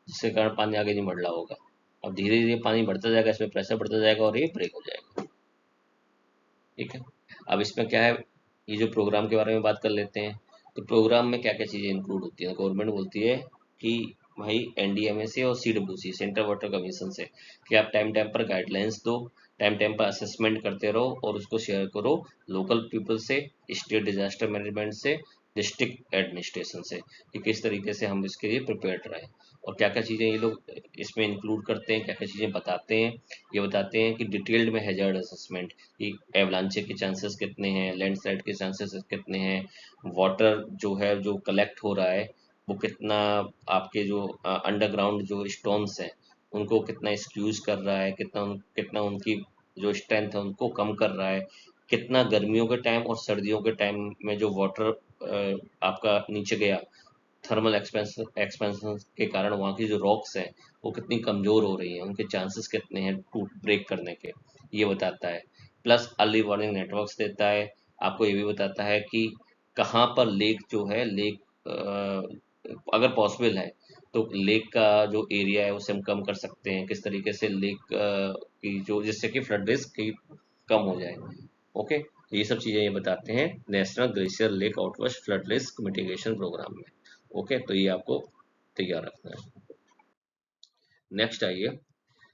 Speaker 1: जिसके कारण पानी आगे नहीं बढ़ रहा होगा। अब धीरे धीरे पानी बढ़ता जाएगा, इसमें प्रेशर बढ़ता जाएगा और ये ब्रेक हो जाएगा। ठीक है, अब इसमें क्या है, ये जो प्रोग्राम के बारे में बात कर लेते हैं। तो प्रोग्राम में क्या क्या चीज़ें इंक्लूड होती हैं, गवर्नमेंट बोलती है कि भाई एनडीएमए से और सीडब्ल्यूसी, सेंट्रल वाटर कमीशन से, कि आप टाइम टाइम पर गाइडलाइंस दो, टाइम टाइम पर असेसमेंट करते रहो और उसको शेयर करो लोकल पीपल से, स्टेट डिजास्टर मैनेजमेंट से, डिस्ट्रिक्ट एडमिनिस्ट्रेशन से, कि किस तरीके से हम इसके लिए प्रिपेयर्ड रहें। और क्या क्या चीज़ें ये लोग इसमें इंक्लूड करते हैं, क्या क्या चीज़ें बताते हैं, ये बताते हैं कि डिटेल्ड में हैजार्ड असेसमेंट, कि एवलांचे के चांसेस कितने हैं, लैंडस्लाइड के चांसेस कितने हैं, वाटर जो है जो कलेक्ट हो रहा है वो कितना, आपके जो अंडरग्राउंड जो स्टोन्स हैं उनको कितना स्क्यूज कर रहा है, कितना उनकी जो स्ट्रेंथ है उनको कम कर रहा है, कितना गर्मियों के टाइम और सर्दियों के टाइम में जो वाटर आपका नीचे गया, थर्मल एक्सपेंशन के कारण वहाँ की जो रॉक्स हैं वो कितनी कमजोर हो रही हैं, उनके चांसेस कितने हैं टूट ब्रेक करने के, ये बताता है। प्लस अर्ली वार्निंग नेटवर्क्स देता है, आपको ये भी बताता है कि कहाँ पर लेक जो है, लेक अगर पॉसिबल है तो लेक का जो एरिया है उसे हम कम कर सकते हैं, किस तरीके से लेक की जो, जिससे कि फ्लड रिस्क की कम हो जाए। ओके, तो ये सब चीज़ें ये बताते हैं national glacier lake outburst flood risk mitigation programme में। ओके, तो ये आपको तैयार रखना है। नेक्स्ट आइए,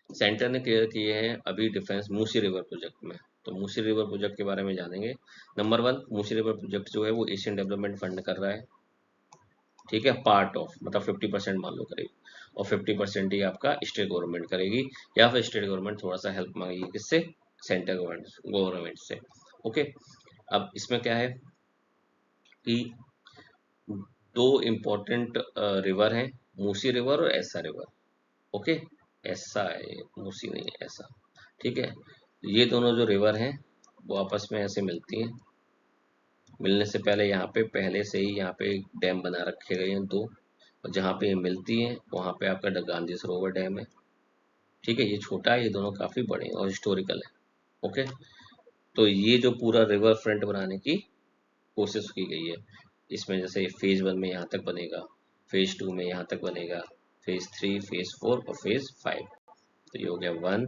Speaker 1: सेंटर ने क्लियर किए हैं अभी डिफेंस मूसी रिवर प्रोजेक्ट में। तो मूसी रिवर प्रोजेक्ट के बारे में जानेंगे। Number one, Musi river project जो है वो एशियन डेवलपमेंट फंड कर रहा है, ठीक है, पार्ट ऑफ, मतलब 50% मान लो करेगी, और 50% ही आपका स्टेट गवर्नमेंट करेगी, या फिर स्टेट गवर्नमेंट थोड़ा सा हेल्प मांगेगी, किससे, सेंट्रल गवर्नमेंट गवर्नमेंट से। ओके, अब इसमें क्या है कि दो इम्पोर्टेंट रिवर हैं, मूसी रिवर और ऐसा रिवर। ओके, ऐसा है, मूसी नहीं है, ऐसा, ठीक है। ये दोनों जो रिवर हैं वो आपस में ऐसे मिलती हैं। मिलने से पहले यहाँ पे पहले से ही यहाँ पे डैम बना रखे गए हैं दो, और जहाँ पे ये मिलती हैं वहाँ पे आपका गांधी सरोवर डैम है, ठीक है। ये छोटा है, ये दोनों काफ़ी बड़े हैं और हिस्टोरिकल है। ओके, तो ये जो पूरा रिवर फ्रंट बनाने की कोशिश की गई है, इसमें जैसे फेज 1 में यहाँ तक बनेगा, फेज 2 में यहाँ तक बनेगा, फेज 3, फेज 4 और फेज 5। तो ये हो गया 1,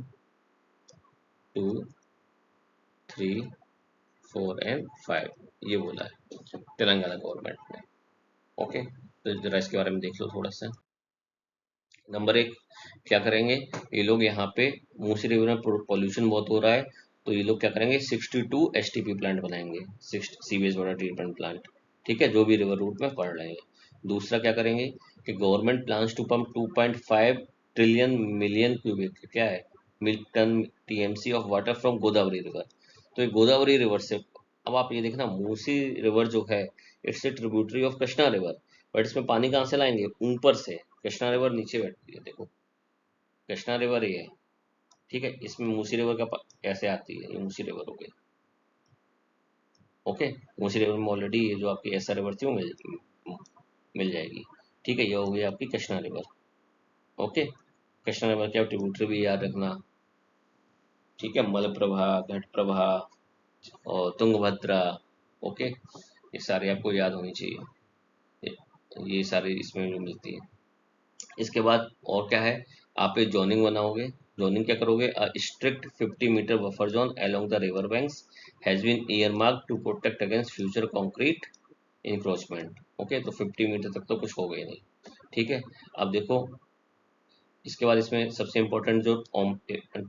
Speaker 1: 2, 3, 4 एंड 5, ये बोला है तेलंगाना गवर्नमेंट ने। ओके, तो जरा इसके बारे में देख लो थोड़ा सा। नंबर एक, क्या करेंगे ये लोग, यहाँ पे मूसी रिवर में पॉल्यूशन बहुत हो रहा है, तो ये लोग क्या करेंगे 62 एसटीपी प्लांट बनाएंगे, सीवेज वाटर ट्रीटमेंट प्लांट, ठीक है, जो भी रिवर रूट में पड़ रहे हैं। दूसरा क्या करेंगे कि government plans to pump 2.5 trillion million cubic, क्या है, ton TMC of water from Godavari river. तो ये गोदावरी रिवर से, अब आप ये देखना, मूसी रिवर जो है it's a tributary of Krishna river, but इसमें पानी कहाँ से लाएंगे, ऊपर से। कृष्णा रिवर नीचे बैठती है, देखो कृष्णा रिवर ये है, ठीक है, इसमें मूसी रिवर का कैसे आती है, ये मूसी रिवर हो गई। ओके, मूसी रिवर में ऑलरेडी ये जो आपकी ऐसा रिवर थी वो मिल जाएगी, ठीक है। ये हो गई आपकी Krishna river. Okay, Krishna river क्या ट्रिब्यूटरी भी याद रखना, ठीक है, मलप्रभा, घटप्रभा और तुंगभद्रा। ओके, ये सारे आपको याद होनी चाहिए, ये सारी इसमें जो मिलती है। इसके बाद और क्या है, आप एक जोनिंग बनाओगे। जोनिंग क्या करोगे, a strict 50 metre buffer zone along the river banks has been earmarked to protect against future concrete encroachment. Okay, तो 50 मीटर तक तो कुछ हो गई नहीं, ठीक है। अब देखो, इसके बाद इसमें सबसे इम्पोर्टेंट जो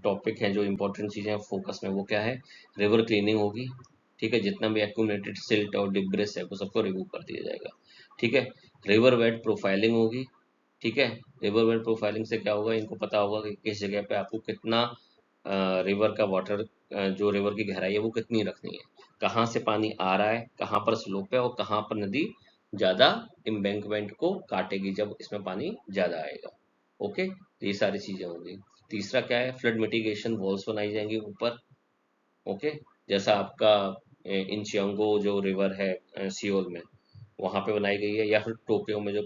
Speaker 1: टॉपिक है, जो इम्पोर्टेंट चीज़ें फोकस में, वो क्या है, रिवर क्लीनिंग होगी, ठीक है। जितना भी एक्यूमुलेटेड सिल्ट और डिब्रिस है वो सबको रिमूव कर दिया जाएगा, ठीक है। रिवर बेड प्रोफाइलिंग होगी, ठीक है। रिवर बेड प्रोफाइलिंग से क्या होगा, इनको पता होगा कि किस जगह पे आपको कितना रिवर का वाटर, जो रिवर की गहराई है वो कितनी रखनी है, कहाँ से पानी आ रहा है, कहाँ पर स्लोप है, और कहाँ पर नदी ज़्यादा इम्बैंकमेंट को काटेगी जब इसमें पानी ज़्यादा आएगा। ओके, तो ये सारी चीज़ें होंगी। तीसरा क्या है, फ्लड मिटिगेशन वॉल्स बनाई जाएंगी ऊपर। ओके, जैसा आपका इंचियांगो जो रिवर है सियोल में, वहाँ पे बनाई गई है, या फिर टोक्यो में जो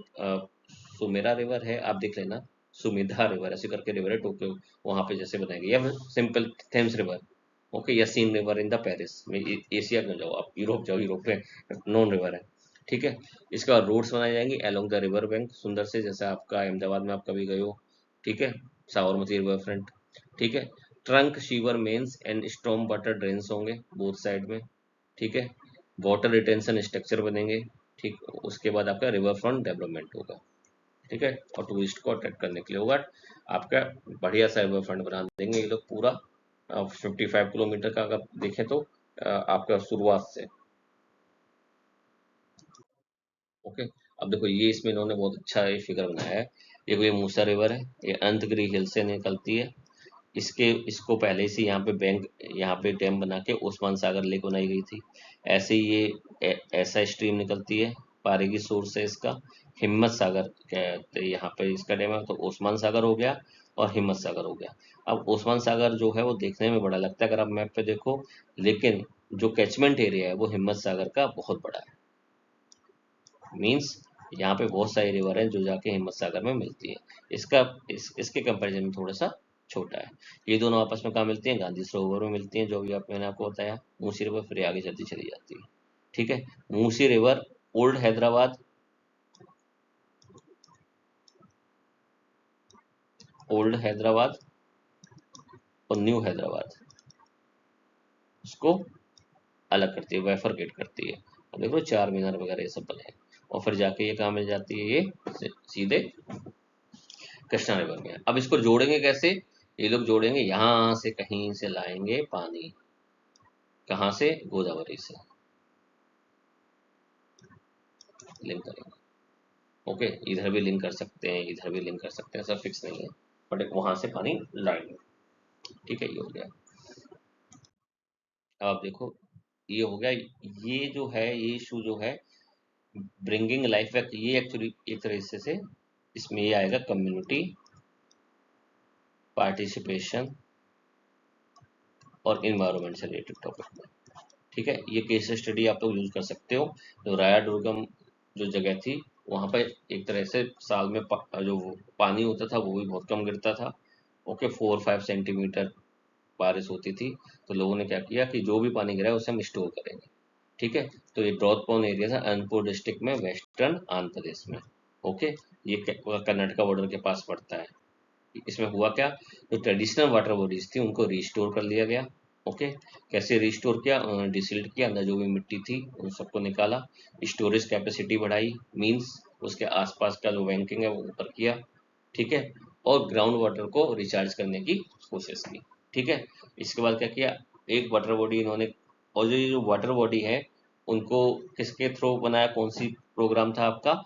Speaker 1: सुमेरा रिवर है, आप देख लेना, सुमिधा रिवर ऐसे करके रिवर है टोक्यो, वहाँ पे जैसे बनाई गई, या फिर सिंपल थेम्स रिवर। ओके, या Seine river in the Paris में, एशिया में जाओ आप, यूरोप जाओ, यूरोप में नॉन रिवर है, ठीक है। इसके बाद रोड्स बनाई जाएंगी अलोंग द रिवर बैंक सुंदर से, जैसे आपका अहमदाबाद में आप कभी गए हो, ठीक है, साबरमती रिवर फ्रंट, ठीक है। Trunk sewer mains and storm water drains होंगे बोथ साइड में, ठीक है। वाटर रिटेंशन स्ट्रक्चर बनेंगे, ठीक। उसके बाद आपका रिवर फ्रंट डेवलपमेंट होगा, ठीक है, और टूरिस्ट को अट्रैक्ट करने के लिए होगा आपका, बढ़िया सा रिवर फ्रंट बना देंगे ये लोग पूरा, 55 किलोमीटर का अगर देखें तो आपका शुरुआत से। ओके, अब देखो ये इसमें इन्होंने बहुत अच्छा ये फिगर बनाया है। देखो ये मूसा रिवर है, ये अंतगिरी हिल से निकलती है, इसके इसको पहले से यहाँ पे बैंक, यहाँ पे डैम बना के ओस्मान सागर लेक बनाई गई थी। ऐसे ही ये ऐसा स्ट्रीम निकलती है, पारेगी सोर्स है इसका, हिम्मत सागर कहते हैं, यहाँ पे इसका डैम है, तो ओस्मान सागर हो गया और हिम्मत सागर हो गया। अब ओस्मान सागर जो है वो देखने में बड़ा लगता है अगर आप मैप पे देखो, लेकिन जो कैचमेंट एरिया है वो हिम्मत सागर का बहुत बड़ा है। मीन्स यहाँ पे बहुत सारी रिवर हैं जो जाके हिम्मत सागर में मिलती है, इसके कंपैरिजन में थोड़ा सा छोटा है। ये दोनों आपस में कहाँ मिलती हैं, गांधी सरोवर में मिलती हैं, जो भी मैंने आपको बताया। मूसी रिवर फिर आगे चलती चली जाती है, ठीक है। Musi river old Hyderabad, old Hyderabad और न्यू हैदराबाद, उसको अलग करती है, वेफरकेट करती है। अब देखो चार मीनार वगैरह ये सब बने हैं, और फिर जाके ये कहाँ मिल जाती है, ये सीधे कृष्णा रिवर में। अब इसको जोड़ेंगे कैसे? ये लोग जोड़ेंगे, यहाँ से कहीं से लाएंगे पानी। कहाँ से? गोदावरी से लिंक करेंगे। ओके, इधर भी लिंक कर सकते हैं, इधर भी लिंक कर सकते हैं, सब फिक्स नहीं है, बट वहां से पानी लाएंगे। ठीक है, ये हो गया। अब आप देखो, ये हो गया। ये जो है, ये इशू जो है ब्रिंगिंग लाइफ बैक, ये एक्चुअली एक तरह से इसमें ये आएगा कम्युनिटी पार्टिसिपेशन और इन्वायरमेंट से रिलेटेड टॉपिक में। ठीक है, ये केस स्टडी आप लोग यूज कर सकते हो। तो राया दुर्गम जो जगह थी, वहाँ पर एक तरह से साल में जो पानी होता था वो भी बहुत कम गिरता था। ओके, 4-5 सेंटीमीटर बारिश होती थी। तो लोगों ने क्या किया कि जो भी पानी गिरा है उसे हम स्टोर करेंगे। ठीक है, तो ये ड्रॉथ प्रोन एरिया था अनंतपुर डिस्ट्रिक्ट में, वेस्टर्न आंध्र प्रदेश में। ओके, ये कर्नाटका बॉर्डर के पास पड़ता है। इसमें हुआ क्या, जो ट्रेडिशनल वाटर बॉडीज थी उनको रिस्टोर कर लिया गया। ओके, कैसे रिस्टोर किया? डिसिल्ट किया, अंदर जो भी मिट्टी थी उन सबको निकाला, स्टोरेज कैपेसिटी बढ़ाई, मींस उसके आसपास का जो बैंकिंग है वो ऊपर किया। ठीक है, और ग्राउंड वाटर को रिचार्ज करने की कोशिश की। ठीक है, इसके बाद क्या किया, एक वाटर बॉडी इन्होंने, और जो ये जो वाटर बॉडी है उनको किसके थ्रू बनाया, कौन सी प्रोग्राम था आपका?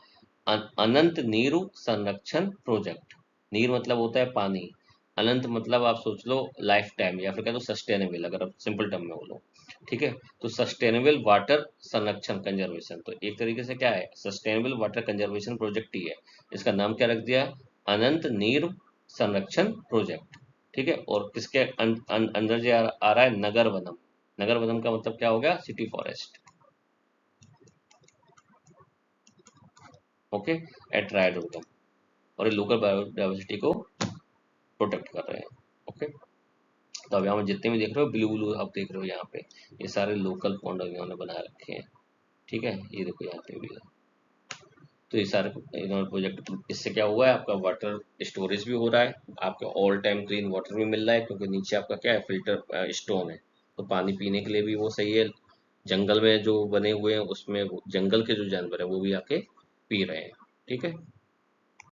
Speaker 1: अनंत नीरू संरक्षण प्रोजेक्ट। नीर मतलब होता है पानी, अनंत मतलब आप सोच लो लाइफ टाइम, या फिर कह दो सस्टेनेबल, अगर आप सिंपल टर्म में बोलो। ठीक है, तो सस्टेनेबल वाटर संरक्षण कंजर्वेशन, तो एक तरीके से क्या है, सस्टेनेबल वाटर कंजर्वेशन प्रोजेक्ट ही है। इसका नाम क्या रख दिया? अनंत नीर संरक्षण प्रोजेक्ट। ठीक है, और किसके अंदर जो आ रहा है? नगर वनम। नगर वनम का मतलब क्या हो गया? City forest. ओके, एट राय दुर्गम, और ये लोकल बायोडाइवर्सिटी को प्रोटेक्ट कर रहे हैं। ओके, तो अब यहाँ जितने भी देख रहे हो ब्लू ब्लू आप देख रहे हो यहाँ पे, ये सारे लोकल पॉन्ड इन्होंने बना रखे हैं। ठीक है, ये देखो यहाँ पे भी है। तो ये सारे इन्होंने प्रोजेक्ट, इससे क्या हुआ है, आपका वाटर स्टोरेज भी हो रहा है, आपका ऑल टाइम क्लीन वाटर भी मिल रहा है, क्योंकि नीचे आपका क्या है, फिल्टर स्टोन है, तो पानी पीने के लिए भी वो सही है। जंगल में जो बने हुए हैं उसमें जंगल के जो जानवर है वो भी आके पी रहे हैं। ठीक है,